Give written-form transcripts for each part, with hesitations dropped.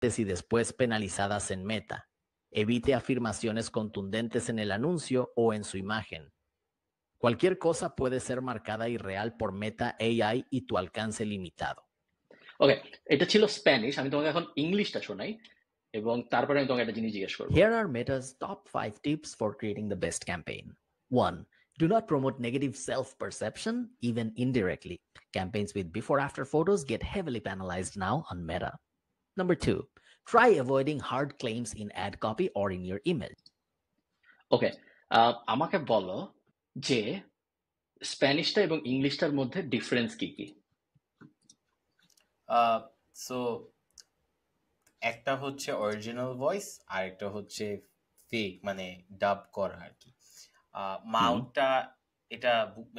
y después penalizadas en Meta. Evite afirmaciones contundentes en el anuncio o en su imagen. Cualquier cosa puede ser marcada irreal por Meta AI y tu alcance limitado. ওকে, এটা ছিল Spanish. আমি তোমাকে এখন ইংলিশটা শোনাই এবং তারপরে আমি তোমাকে একটা জিনিস জিজ্ঞেস করবো। Here are Meta's top 5 tips for creating the best campaign. 1. Do not promote negative self-perception, even indirectly. Campaigns with before-after photos get heavily penalized now on Meta. Number 2. Try avoiding hard claims in ad copy or in your image. ওকে, আমাকে বলো যে স্প্যানিশটা এবং ইংলিশটার মধ্যে difference কি কি? So একটা হচ্ছে original voice আর একটা হচ্ছে ফেক, মানে ডাব করা আর কি। মাউথটা এটা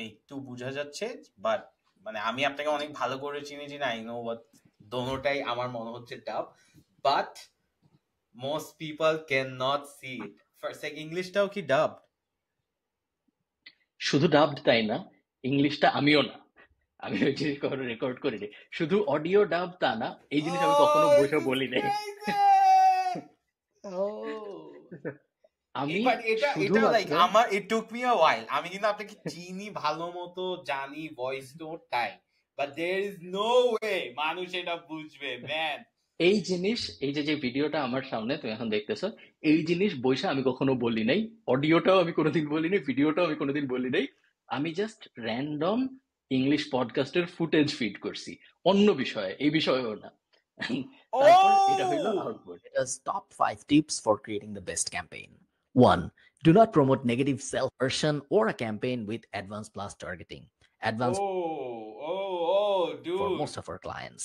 একটু বোঝা যাচ্ছে, বাট মানে আমি আপনাকে অনেক ভালো করে চিনি না, আই নো হোয়াট, দোনোটাই আমার মনে হচ্ছে dub, but most people can not see it. First ইংলিশটাও কি ডাব? শুধু ডাবড তাই না, ইংলিশটা আমিও না, আমি ওই জিনিস কখনো রেকর্ড করিনি। শুধু অডিও ডাব তা না, এই জিনিস আমি কখনো বসে বলি নাই। আমি আমার ইট টুক মি আ হোয়াইল, আমি কিন্তু আপনাকে চিনি ভালো মতো, জানি ভয়েস টোন টাই, but there is no way মানুষ এটা বুঝবে ম্যান। এই জিনিস, এই যে ভিডিওটা আমার সামনে তুমি এখন দেখতেছো, এই জিনিস বইসা আমি কখনো বলি নাই। অডিওটাও আমি কোনোদিন বলি নাই, ভিডিওটাও আমি কোনোদিন বলি নাই। আমি জাস্ট র্যান্ডম ইংলিশ পডকাস্টের ফুটেজ ফিড করছি অন্য বিষয়ে, এই বিষয়েও না। তারপর এটা হইলো output. Meta's top 5 tips for creating the best campaign. 1. Do not promote negative self-version or a campaign with advanced plus targeting. Advanced dude. for most of our clients.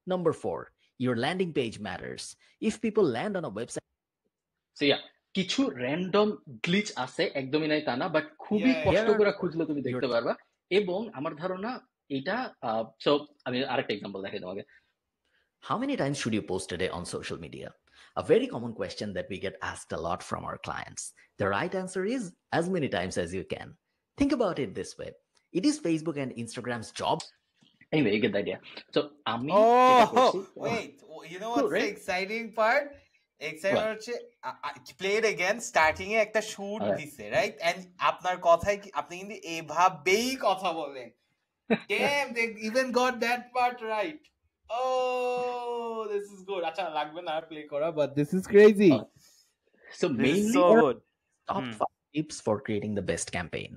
Number 4. Your landing page matters. If people land on a website, so yeah, কিছু random glitch আছে, একদমই নাই তা না, but খুবই কষ্ট করে খুঁজলে তুমি দেখতে পারবা। এবং আমার ধারণা এটা, সো আমি আরেকটা এক্সাম্পল দেখাই তোমাকে। How many times should you post a day on social media? A very common question that we get asked a lot from our clients. The right answer is as many times as you can. Think about it this way. It is Facebook and Instagram's job. Anyway, you get the idea. So, wait, you know what's the exciting part? Exciting হচ্ছে play it again, starting এ একটা shoot দিছে, right? And আপনার কথাই আপনি কিন্তু এভাবেই কথা বলেন। Damn, they even got that part right. Oh, this is good. আচ্ছা লাগবে না প্লে করা, but this is crazy. So mainly so good. Top 5 tips for creating the best campaign.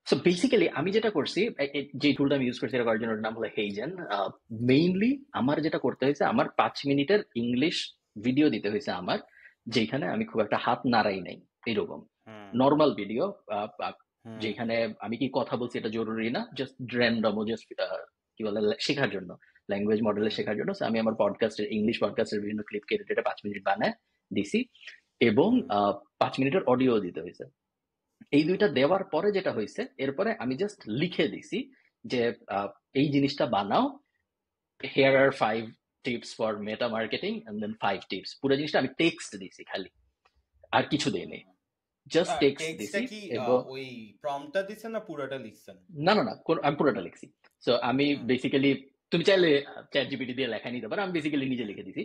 So basically আমি যেটা করছি, যে টুলটা আমি ইউজ করছি এটা করার জন্য, ওর নাম হলো হেইজেন। মেইনলি আমার যেটা করতে হয়েছে, আমার 5 মিনিটের ইংলিশ ভিডিও দিতে হয়েছে আমার, যেখানে আমি খুব একটা হাত নাড়াই নাই, এরকম নর্মাল ভিডিও, যেখানে আমি কি কথা বলছি এটা জরুরি না, জাস্ট র্যান্ডম, জাস্ট কি বলে শেখার জন্য, ল্যাঙ্গুয়েজ মডেলে শেখার জন্য। আমি আমার পডকাস্টের, ইংলিশ পডকাস্টের বিভিন্ন ক্লিপ কেটে এটা 5 মিনিট বানায় দিছি, এবং 5 মিনিটের অডিও দিতে হয়েছে। এই দুইটা দেওয়ার পরে যেটা হয়েছে, এরপরে আমি জাস্ট লিখে দিছি যে এই জিনিসটা বানাও, here are 5 tips for meta marketing and then 5 tips। পুরো জিনিসটা আমি টেক্সট দিছি, খালি আর কিছু দেইনি, জাস্ট টেক্সট দিছি। এবং ওই প্রম্পটটা দিছেন না পুরোটা লিখছেন? না, আমি পুরোটা লিখছি। সো আমি বেসিক্যালি, তুমি চাইলে চ্যাট জিপিটি দিয়ে লেখা নিতে পারো, আমি বেসিক্যালি নিজে লিখে দিছি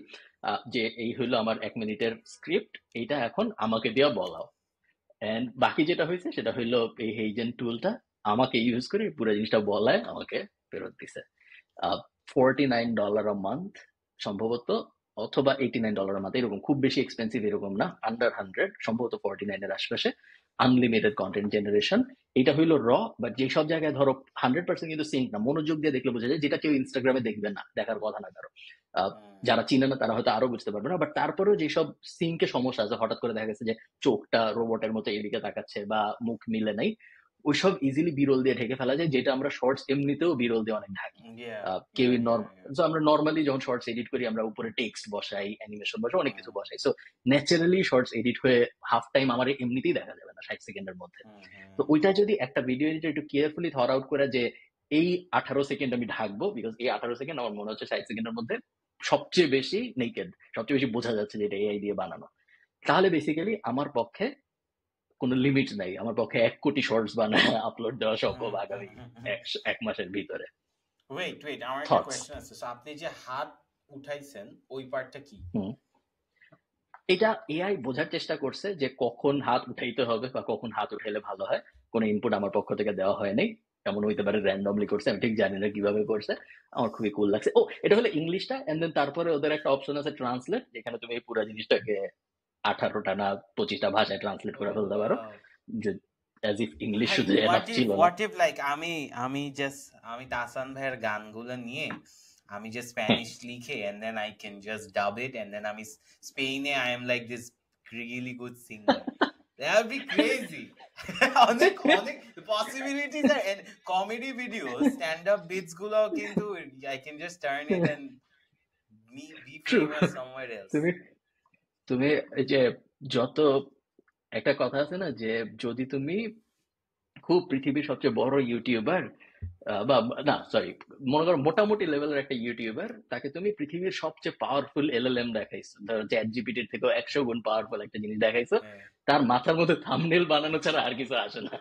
যে এই হলো আমার 1 মিনিটের স্ক্রিপ্ট, এইটা এখন আমাকে দিয়ে বলাও। এন্ড বাকি যেটা হয়েছে সেটা হইলো এই হেইজেন টুলটা আমাকে ইউজ করে পুরো জিনিসটা বলায় আমাকে ফেরত দিছে। $49 a month সম্ভবত, অথবা $89 a month, এরকম, খুব বেশি এক্সপেন্সিভ এরকম না, আন্ডার 100, সম্ভবত 49 এর আশপাশে। আনলিমিটেড কন্টেন্ট জেনারেশন, এটা হইলো র, বাট যেসব জায়গায় ধরো 100% কিন্তু সিঙ্ক না, মনোযোগ দিয়ে দেখলে বোঝা যায়, যেটা কেউ ইনস্টাগ্রামে দেখবে না, দেখার কথা না কারো, যারা চিনে না তারা হয়তো আরো বুঝতে পারবে না। বাট তারপরেও যেসব সিঙ্কে সমস্যা আছে, হঠাৎ করে দেখা গেছে যে চোখটা রোবটের মতো এদিকে তাকাচ্ছে বা মুখ মিলে নাই, ওইসব ইজিলি বিরল দিয়ে ঢেকে ফেলা যায়, যেটা আমরা শর্টস এমনিতেও বিরল দিয়ে অনেক ঢাকি। কেউ আমরা নর্মালি যখন শর্টস এডিট করি, আমরা উপরে টেক্সট বসাই, অ্যানিমেশন বসাই, অনেক কিছু বসাই। সো ন্যাচারালি শর্টস এডিট হয়ে হাফ টাইম আমার এমনিতেই দেখা যাবে না 60 সেকেন্ডের মধ্যে। তো ওইটা যদি একটা ভিডিও এডিটর একটু কেয়ারফুলি থট আউট করে যে এই 18 সেকেন্ড আমি ঢাকবো, বিকজ এই 18 সেকেন্ড আমার মনে হচ্ছে 60 সেকেন্ডের মধ্যে সবচেয়ে বেশি নেকেড, সবচেয়ে বেশি বোঝা যাচ্ছে যে এটা এআই দিয়ে বানানো, তাহলে বেসিক্যালি আমার পক্ষে কোনো লিমিট নাই, আমার পক্ষে 1 কোটি শর্টস বানায় আপলোড দেওয়া সম্ভব আগামী 1 মাসের ভিতরে। ওয়েট আমার একটা কোয়েশ্চেন আছে। সো আপনি যে হাত উঠাইছেন ওই পার্টটা কি? হুম। এটা এআই বোঝার চেষ্টা করছে যে কখন হাত উঠাইতে হবে বা কখন হাত উঠাইলে ভালো হয়। কোনো ইনপুট আমার পক্ষ থেকে দেওয়া হয় নাই, এমন হইতে পারে র্যান্ডমলি করছে, আমি ঠিক জানি না কিভাবে করছে। আমার খুবই কুল লাগছে। ও, এটা হলো ইংলিশটা, এন্ড দেন তারপরে ওদের একটা অপশন আছে ট্রান্সলেট, যেখানে তুমি এই পুরো জিনিসটাকে 18টা না 25টা ভাষায় ট্রান্সলেট করে ফেলতে পারো, যে অ্যাজ ইফ ইংলিশ ভাই শুধু এনাফ ছিল না। হোয়াট ইফ লাইক আমি তাসান ভাইয়ের গানগুলো নিয়ে আমি যে স্প্যানিশ লিখে and then I can just dub it and then আমি স্পেনে I am like this really good singer. That would be crazy. অনেক possibilities are, and comedy videos, stand-up bits গুলো কিন্তু I can just turn it and be famous somewhere else. তুমি এই যে যত একটা কথা আছে না, যে যদি তুমি খুব পৃথিবীর সবচেয়ে বড় ইউটিউবার বা না সরি মনে করো মোটামুটি লেভেলের একটা ইউটিউবার, তাকে তুমি পৃথিবীর সবচেয়ে পাওয়ারফুল এলএলএম দেখাইছো, ধরো চ্যাট জিপিটির থেকেও 100 গুণ পাওয়ারফুল একটা জিনিস দেখাইছো, তার মাথার মধ্যে থাম্বনেল বানানো ছাড়া আর কিছু আসে না।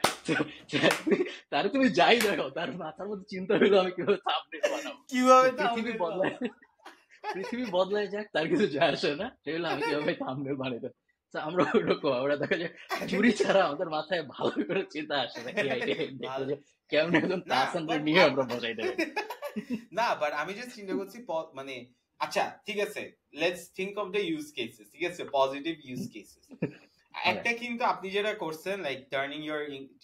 তার তুমি যাই দেখো, তার মাথার মধ্যে চিন্তা হইলো আমি কিভাবে থাম্বনেল বানাবো, কিভাবে পৃথিবী বদলায় যাক, তার কিছু যায় আসে না, সেগুলো আমি কিভাবে থাম্বনেল বানাইতে। আমরা ওইরকম, আমরা দেখা যায় চুরি ছাড়া আমাদের মাথায় ভালো করে চিন্তা আসে না, কেমন একজন তাসানকে নিয়ে আমরা বসাই দেব না। বাট আমি জাস্ট চিন্তা করছি মানে আচ্ছা ঠিক আছে, let's think of the use cases, ঠিক আছে, পজিটিভ ইউজ কেসেস। একটা কিন্তু আপনি যেটা করছেন লাইক টার্নিং ইউর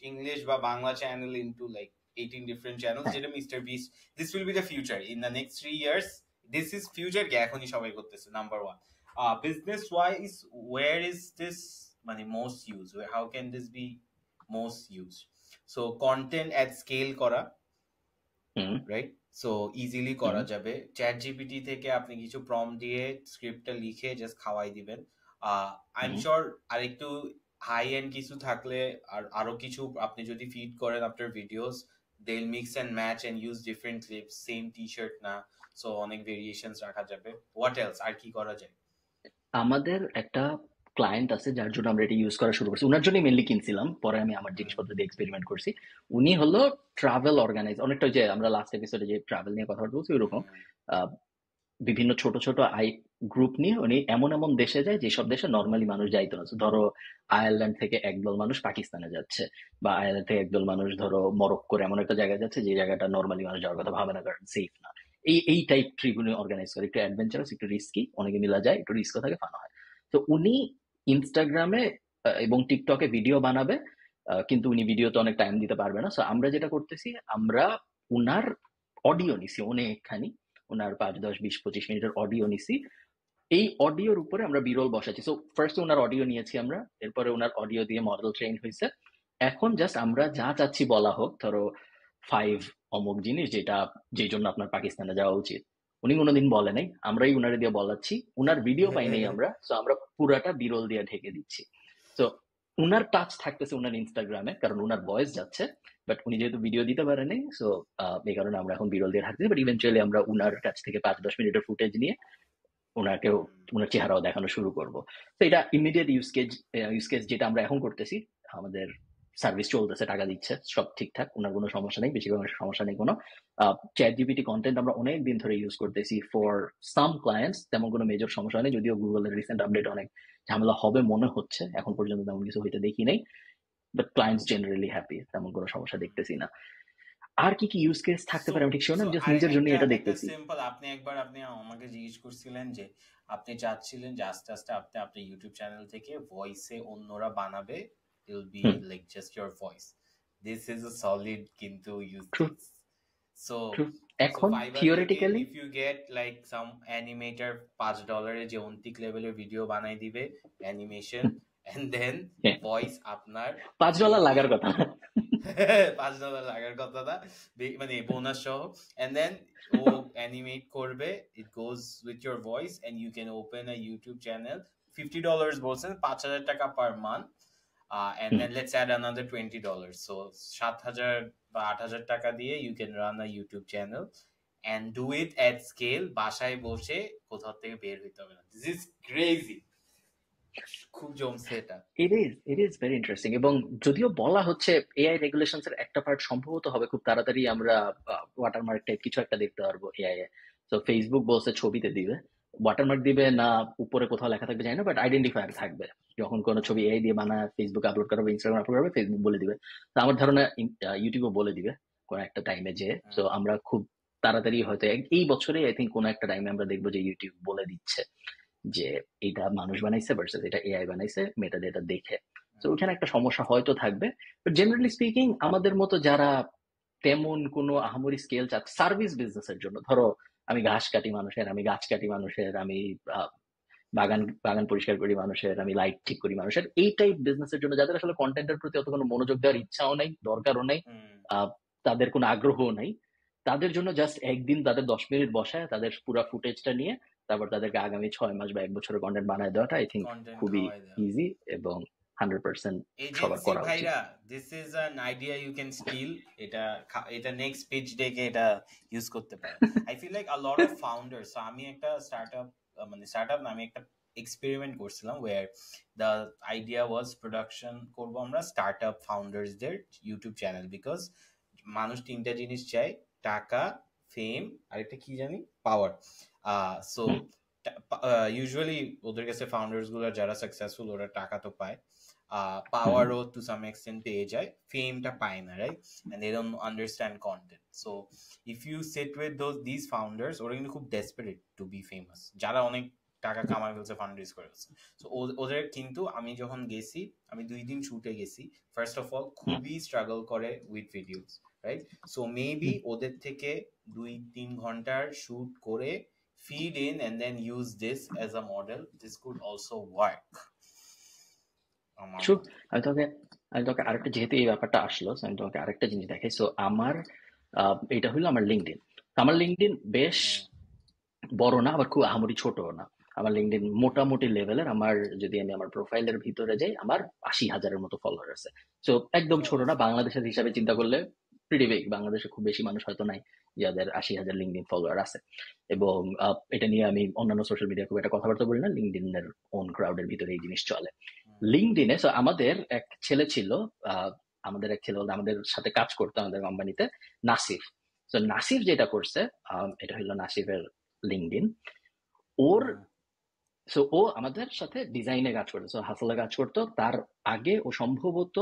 ইংলিশ বা Bangla channel into like 18 different channels, যেটা Mister Beast, this will be the future in the next 3 years. This is future কে এখনই সবাই করতেছে। Number 1, business wise, where is this money most used? How can this be most used? So content at scale kora, right? So easily kora jabe. Chat GPT থেকে আপনি কিছু prompt দিয়ে স্ক্রিপ্টটা লিখে just খাওয়াই দিবেন। I'm sure আরেকটু high end কিছু থাকলে আর আরো কিছু আপনি যদি ফিড করেন আপনার videos, they'll mix and match and use different clips, same t-shirt না, সো অনেক ভেরিয়েশনস রাখা যাবে। হোয়াট এলস, আর কি করা যায়? আমাদের একটা ক্লায়েন্ট আছে যার জন্য আমরা এটা ইউজ করা শুরু করছি, ওনার জন্য মেনলি কিনছিলাম, পরে আমি আমার জিনিসপত্র দিয়ে এক্সপেরিমেন্ট করছি। উনি হলো ট্রাভেল অর্গানাইজ, অনেকটা যে আমরা লাস্ট এপিসোডে যে ট্রাভেল নিয়ে কথা বলছি ওইরকম বিভিন্ন ছোট ছোট গ্রুপ নিয়ে উনি এমন এমন দেশে যায় যেসব দেশে নর্মালি মানুষ যাইতো না। ধরো আয়ারল্যান্ড থেকে একদল মানুষ পাকিস্তানে যাচ্ছে, বা আয়ারল্যান্ড থেকে একদল মানুষ ধরো মরক্কোর এমন একটা জায়গায় যাচ্ছে যে জায়গাটা নর্মালি মানুষ যাওয়ার কথা ভাবে না, কারণ সেফ না। এই টাইপ ট্রিপ উনি অর্গানাইজ করে, একটু অ্যাডভেঞ্চারাস, একটু রিস্কি, অনেকে মিলা যায়, একটু রিস্কও থাকে, ফানো হয়। তো উনি ইনস্টাগ্রামে এবং টিকটকে ভিডিও বানাবে, কিন্তু উনি ভিডিওতে অনেক টাইম দিতে পারবে না। সো আমরা যেটা করতেছি, আমরা উনার অডিও নিছি অনেকখানি, ওনার 5, 10, 20, 25 মিনিটের অডিও নিছি। এই অডিওর উপরে আমরা বিরল বসাচ্ছি। সো ফার্স্ট ওনার অডিও নিয়েছি আমরা, এরপরে ওনার অডিও দিয়ে মডেল ট্রেন হয়েছে। এখন জাস্ট আমরা যা চাচ্ছি বলা হোক, ধরো 5 অমুক জিনিস যেটা যেই জন্য আপনার পাকিস্তানে যাওয়া উচিত, উনি কোনোদিন বলে নাই, আমরাই উনারে দিয়ে বলাচ্ছি। উনার ভিডিও পাই নাই আমরা, সো আমরা পুরাটা বিরল দিয়ে ঢেকে দিচ্ছি। তো উনার টাচ থাকতেছে উনার ইনস্টাগ্রামে, কারণ উনার ভয়েস যাচ্ছে, বাট উনি যেহেতু ভিডিও দিতে পারেনি, সো এই কারণে আমরা এখন বিরল দিয়ে থাকতেছি। বাট ইভেন্চুয়ালি আমরা উনার কাছ থেকে 5-10 মিনিটের ফুটেজ নিয়ে ওনাকেও ওনার চেহারাও দেখানো শুরু করবো। তো এটা ইমিডিয়েট ইউজ কেস যেটা আমরা এখন করতেছি। আমাদের সার্ভিস চলতেছে, টাকা দিচ্ছে, সব ঠিকঠাক, ওনার কোনো সমস্যা নেই, বেশিরভাগ সমস্যা নেই কোনো। চ্যাট জিপিটি কন্টেন্ট আমরা অনেক দিন ধরে ইউজ করতেছি ফর সাম ক্লায়েন্টস, তেমন কোনো মেজর সমস্যা নেই, যদিও গুগলের রিসেন্ট আপডেট অনেক ঝামেলা হবে মনে হচ্ছে, এখন পর্যন্ত তেমন কিছু হইতে দেখি নাই, বাট ক্লায়েন্টস জেনারেলি হ্যাপি, তেমন কোনো সমস্যা দেখতেছি না। আর কি কি ইউজ কেস থাকতে পারে আমি ঠিক শিওর না, জাস্ট নিজের জন্য এটা দেখতেছি। সিম্পল, আপনি আমাকে জিজ্ঞেস করছিলেন যে আপনি চাচ্ছিলেন যে আস্তে আস্তে আপনি ইউটিউব চ্যানেল থেকে ভয়েসে অন্যরা বানাবে, it will be like just your voice. This is a solid কিন্তু use case. So এখন theoretically if you get like some animator $5 যে অন্তিক লেভেলের ভিডিও বানাই দিবে অ্যানিমেশন, and then voice আপনার $5 লাগার কথা $5 লাগার কথা না, মানে বোনাস সহ, and then ও অ্যানিমেট করবে, it goes with your voice and you can open a YouTube channel. $50 বলছেন, 5,000 টাকা per month, and then let's add another $20, so 7,000 বা 8,000 টাকা দিয়ে you can run a YouTube channel and do it at scale, বাসায় বসে কোথাও থেকে বের হইতে হবে না। This is crazy, খুব জমছে এটা। It is very interesting, এবং যদিও বলা হচ্ছে এআই রেগুলেশনস এর একটা পার্ট সম্ভবত হবে খুব তাড়াতাড়ি আমরা ওয়াটারমার্ক টাইপ কিছু একটা দেখতে পারবো এআই এ। তো ফেসবুক বলছে ছবিতে দিবে, ওয়াটারমার্ক দিবে না উপরে কোথাও লেখা থাকবে জানি না, বাট আইডেন্টিফায়ার থাকবে। যখন কোনো ছবি এআই দিয়ে বানায় ফেসবুকে আপলোড করা হবে, ইনস্টাগ্রাম আপলোড করবে, ফেসবুক বলে দিবে। তো আমার ধারণা ইউটিউবও বলে দিবে কোনো একটা টাইমে যে, তো আমরা খুব তাড়াতাড়ি হয়তো এই বছরে আই থিঙ্ক কোনো একটা টাইমে আমরা দেখবো যে ইউটিউব বলে দিচ্ছে যে এটা মানুষ বানাইছে ভার্সেস এটা এআই বানাইছে মেটা ডেটা দেখে। তো ওখানে একটা সমস্যা হয়তো থাকবে, বাট জেনারেলি স্পিকিং আমাদের মতো যারা তেমন কোনো আহামরি স্কেল সার্ভিস বিজনেসের জন্য, ধরো আমি ঘাস কাটি মানুষের, আমি গাছ কাটি মানুষের, আমি বাগান বাগান পরিষ্কার করি মানুষের, আমি লাইট ঠিক করি মানুষের, এই টাইপ বিজনেসের জন্য যাদের আসলে কন্টেন্টের প্রতি অত কোনো মনোযোগ দেওয়ার ইচ্ছাও নেই, দরকারও নেই, তাদের কোনো আগ্রহও নেই, তাদের জন্য জাস্ট একদিন তাদের 10 মিনিট বসায় তাদের পুরো ফুটেজটা নিয়ে তারপর তাদেরকে আগামী 6 মাস বা 1 বছরের কন্টেন্ট বানায় দেওয়াটা আই থিঙ্ক খুবই ইজি এবং 100% সবার এজেন্সি করা উচিত। ভাইরা, this is an idea you can steal. এটা নেক্সট পেজ ডেকে এটা ইউজ করতে পারে। I feel like a lot of founders, so আমি একটা স্টার্টআপ না, আমি একটা এক্সপেরিমেন্ট করছিলাম where the idea was production করবো আমরা স্টার্টআপ ফাউন্ডার্সদের ইউটিউব চ্যানেল, বিকজ মানুষ 3টা জিনিস চায়, টাকা, ফেম, আর একটা কি জানি, পাওয়ার। সো ইউজুয়ালি ওদের কাছে ফাউন্ডার্স গুলো যারা সাকসেসফুল ওরা টাকা তো পায়, পাওয়ারও টু সাম এক্সটেন্ট পেয়ে যায়, ফেমটা পায় না, right? And they don't understand content. So if you sit with this founders, ওরা কিন্তু খুব ডেসপারেট টু বি ফেমাস, যারা অনেক টাকা কামাই ফেলছে, ফান্ড রেজ করে ফেলছে। সো ওদের কিন্তু আমি যখন গেছি, আমি 2 দিন শুটে গেছি, ফার্স্ট অফ অল খুবই স্ট্রাগল করে with videos, right? So maybe ওদের থেকে 2-3 ঘন্টার শুট করে feed in and then use this as a model. This could also work. আমি তোকে আরেকটা, যেহেতু এই ব্যাপারটা আসলো, আমি তোমাকে আরেকটা জিনিস দেখাই। সো আমার এটা হলো আমার লিঙ্কডইন। আমার লিঙ্কডইন বেশ বড় না, আবার খুব আহামরি ছোট না। আমার লিঙ্কডইন মোটামুটি লেভেলের। আমার যদি আমি আমার প্রোফাইলের ভিতরে যাই, আমার 80,000-এর মতো ফলোয়ার আছে। সো একদম ছোট না, বাংলাদেশের হিসাবে চিন্তা করলে প্রিটি বিগ। বাংলাদেশে খুব বেশি মানুষ হয়তো নাই যাদের 80,000 লিঙ্কডইন ফলোয়ার আছে। এবং এটা নিয়ে আমি অন্যান্য সোশ্যাল মিডিয়া খুব একটা কথাবার্তা বলি না, লিঙ্কডইনের ওন ক্রাউডের ভিতরে এই জিনিস চলে। লিঙ্কডইনে আমাদের এক ছেলে ছিল, বলতে আমাদের সাথে কাজ করতো আমাদের কোম্পানিতে, নাসিফ। তো নাসিফ যেটা করছে, এটা হলো নাসিফের লিঙ্কডইন। ও আমাদের সাথে ডিজাইনে কাজ করতো, হাসলে কাজ করতো। তার আগে ও সম্ভবত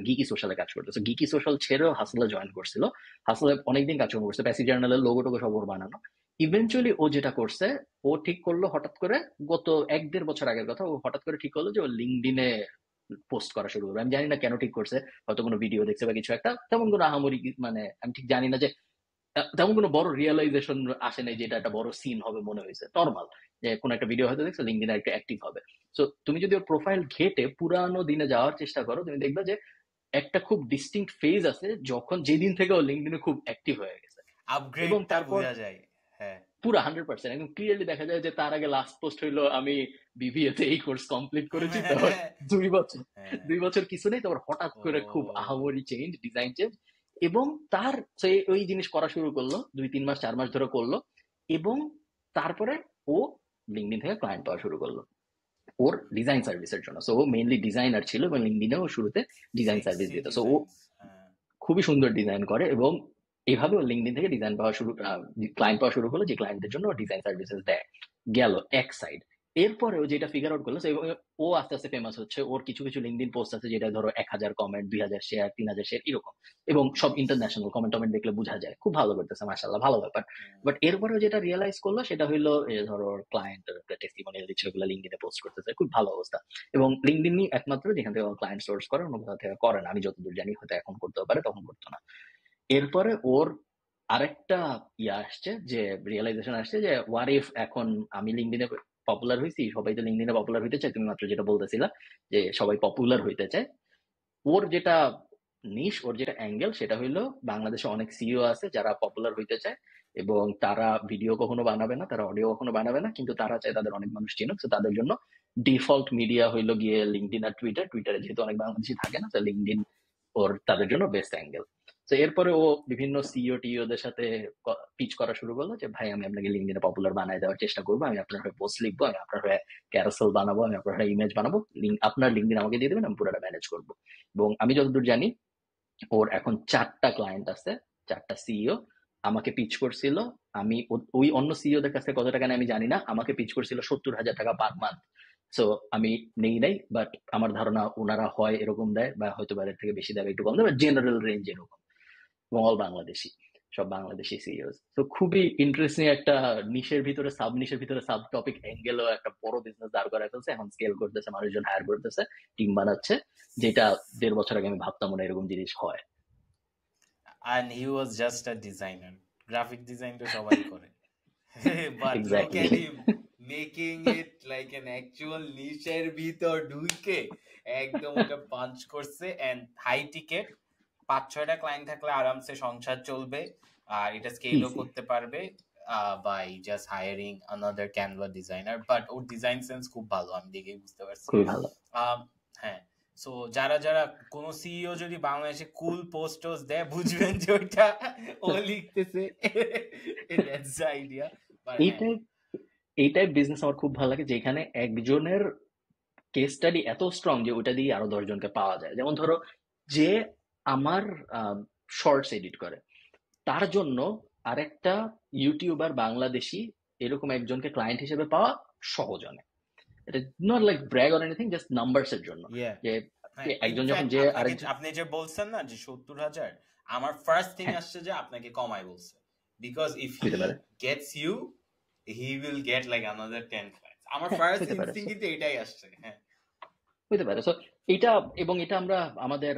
গিকি সোশ্যালে কাজ করতো। গিকি সোশ্যাল ছেড়েও হাসলে জয়েন করছিল। হাসলে অনেকদিন কাজ করছে, প্যাসি জার্নালের লোগো টোগো সব ওর বানানো। ইভেনচুয়ালি ও যেটা করছে, ও ঠিক করলো হঠাৎ করে, গত 1-1.5 বছর আগের কথা, ও হঠাৎ করে ঠিক করলো যে ও লিঙ্কডইনে পোস্ট করা শুরু করবে। আমি জানি না কেন ঠিক করছে, হয়তো কোনো ভিডিও দেখছে বা কিছু একটা, তেমন কোনো আহামরি মানে আমি ঠিক জানি না, যে তেমন কোনো বড় রিয়েলাইজেশন আসে নাই যে এটা একটা বড় সিন হবে মনে হয়েছে। নর্মাল যে কোনো একটা ভিডিও হয়তো দেখছো, লিঙ্কডইনে একটা অ্যাক্টিভ হবে। সো তুমি যদি ওর প্রোফাইল ঘেটে পুরানো দিনে যাওয়ার চেষ্টা করো, তুমি দেখবে যে একটা খুব ডিস্টিংক্ট ফেজ আছে যখন, যেদিন থেকে ও লিঙ্কডইনে খুব অ্যাক্টিভ হয়ে গেছে, এবং তারপর পুরো 100% একদম ক্লিয়ারলি দেখা যায় যে তার আগে লাস্ট পোস্ট হইলো আমি বিবিএতে এই কোর্স কমপ্লিট করেছি, তারপর 2 বছর কিছু নেই, তারপর হঠাৎ করে খুব আহামরি চেঞ্জ, ডিজাইন চেঞ্জ। এবং তার ওই জিনিস করা শুরু করলো 2-3 মাস 4 মাস ধরে করলো, এবং তারপরে ও লিঙ্কডইন থেকে ক্লায়েন্ট পাওয়া শুরু করলো ওর ডিজাইন সার্ভিসের জন্য। সো ও মেইনলি ডিজাইনার ছিল এবং লিঙ্কডইনে ও শুরুতে ডিজাইন সার্ভিস দিত। সো ও খুবই সুন্দর ডিজাইন করে, এবং এইভাবে ও লিঙ্কডইন থেকে ডিজাইন পাওয়া ক্লায়েন্ট পাওয়া শুরু করলো, যে ক্লায়েন্টদের জন্য ডিজাইন সার্ভিসেস দেয়। গেল এক সাইড। এরপরে ও যেটা ফিগার আউট করলো, ও আস্তে আস্তে ফেমাস হচ্ছে। ওর কিছু কিছু লিঙ্কডইন পোস্ট আছে যেটা ধরো 1000 কমেন্ট, 2000 শেয়ার, 3000 শেয়ার এরকম, এবং সব ইন্টারন্যাশনাল কমেন্ট দেখলে বোঝা যায় খুব ভালো করতেছে, মাশাআল্লাহ, ভালো ব্যাপার। বাট এরপরে যেটা রিয়েলাইজ করলো সেটা হইলো, ধরো ক্লায়েন্ট টেস্টিমোনিয়াল দিচ্ছে, ওগুলো লিঙ্কডইনে পোস্ট করতেছে, খুব ভালো অবস্থা। এবং লিঙ্কডইনই একমাত্র যেখান থেকে ক্লায়েন্ট সোর্স করে, অন্য কোথাও থেকে করে না, আমি যতদূর জানি, হয়তো এখন করতেও পারে, তখন করতো না। এরপরে ওর আরেকটা আসছে, যে রিয়েলাইজেশন আসছে, যে হোয়াট ইফ এখন আমি লিঙ্কডইনে পপুলার হয়েছি, সবাই তো লিঙ্কডইনে পপুলার হইতে চায়, তুমি মাত্র যেটা বলতেছিলা যে সবাই পপুলার হইতে চায়। ওর যেটা নিশ, ওর যেটা অ্যাঙ্গেল, সেটা হইলো বাংলাদেশে অনেক সিইও আছে যারা পপুলার হইতে চায়, এবং তারা ভিডিও কখনো বানাবে না, তারা অডিও কখনো বানাবে না, কিন্তু তারা চায় তাদের অনেক মানুষ চিনুক। তো তাদের জন্য ডিফল্ট মিডিয়া হইলো গিয়ে লিঙ্কডইন আর টুইটার। টুইটারে যেহেতু অনেক বাংলাদেশি থাকে না, তো লিঙ্কডইন ওর তাদের জন্য বেস্ট অ্যাঙ্গেল। তো এরপরে ও বিভিন্ন সিইও টিওদের সাথে পিচ করা শুরু করলো, যে ভাই আমি আপনাকে লিঙ্কডইনে পপুলার বানায় দেওয়ার চেষ্টা করবো, আমি আপনার হয়ে পোস্ট লিখবো, আমি আপনার হয়ে ক্যারাসেল বানাবো, আমি আপনার হয়ে ইমেজ বানাবো, আপনার লিঙ্কডইন আমাকে দিয়ে দেবেন, আমি পুরোটা ম্যানেজ করবো। এবং আমি যতদূর জানি ওর এখন 4টা ক্লায়েন্ট আছে, 4টা সিইও, আমাকে পিচ করছিল, আমি ওই অন্য সিইওদের কাছে কত টাকা নেয় আমি জানি না, আমাকে পিচ করছিল 70,000 টাকা পার মান্থ। সো আমি নেই নাই, বাট আমার ধারণা ওনারা হয় এরকম দেয়, বা হয়তো এর থেকে বেশি দেয়, একটু কম দেয়, জেনারেল রেঞ্জ এরকম, এবং অল বাংলাদেশি, সব বাংলাদেশি সিইওস। তো খুবই ইন্টারেস্টিং একটা নিশের ভিতরে সাব নিশের ভিতরে সাব টপিক অ্যাঙ্গেলও একটা বড় বিজনেস দাঁড় করায় ফেলছে, এখন স্কেল করতেছে, মানুষজন হায়ার করতেছে, টিম বানাচ্ছে, যেটা 1.5 বছর আগে আমি ভাবতাম না এরকম জিনিস হয়। and he was just a designer. Graphic design তো সবাই করে। But look exactly. at him making it like an actual niche এর ভিতর ঢুকে একদম ওটা পাঞ্চ করছে, and high ticket 5-6টা ক্লায়েন্ট থাকলে আরামসে সংসার চলবে, আর এটা স্কেলও ইজি। করতে পারবে by just hiring another Canva designer. But or design sense খুব ভালো, আমি দেখে বুঝতে পারছি। খুবই ভালো। হ্যাঁ, সো যারা যারা কোন সিইও যদি বাংলাদেশে কুল পোস্টস দেয়, বুঝবেন যে ওইটা ও লিখতেছে। That's the idea. বাট এই টাইপ বিজনেস আমার খুব ভালো লাগে, যেখানে একজনের কেস স্টাডি এত স্ট্রং যে ওটা দিয়ে আরো 10 জনকে পাওয়া যায়। যেমন ধরো, যে আমার শর্টস এডিট করে, তার জন্য আরেকটা ইউটিউবার বাংলাদেশি এরকম একজনকে ক্লায়েন্ট হিসেবে পাওয়া সহজ অনেক। এটা not like brag or anything, just numbers এর জন্য, যে একজন যখন যে আরেকজন, আপনি যে বলছেন না যে 70,000, আমার ফার্স্ট থিং হ্যাঁ, আসছে যে আপনাকে কমাই বলছে, বিকজ ইফ হি হইতে পারে, gets you he will get like another 10 clients. আমার ফার্স্ট হইতে পারে, ইনস্টিংক্ট কিন্তু এটাই আসছে। হ্যাঁ, হইতে পারে। সো এটা, এবং এটা আমরা আমাদের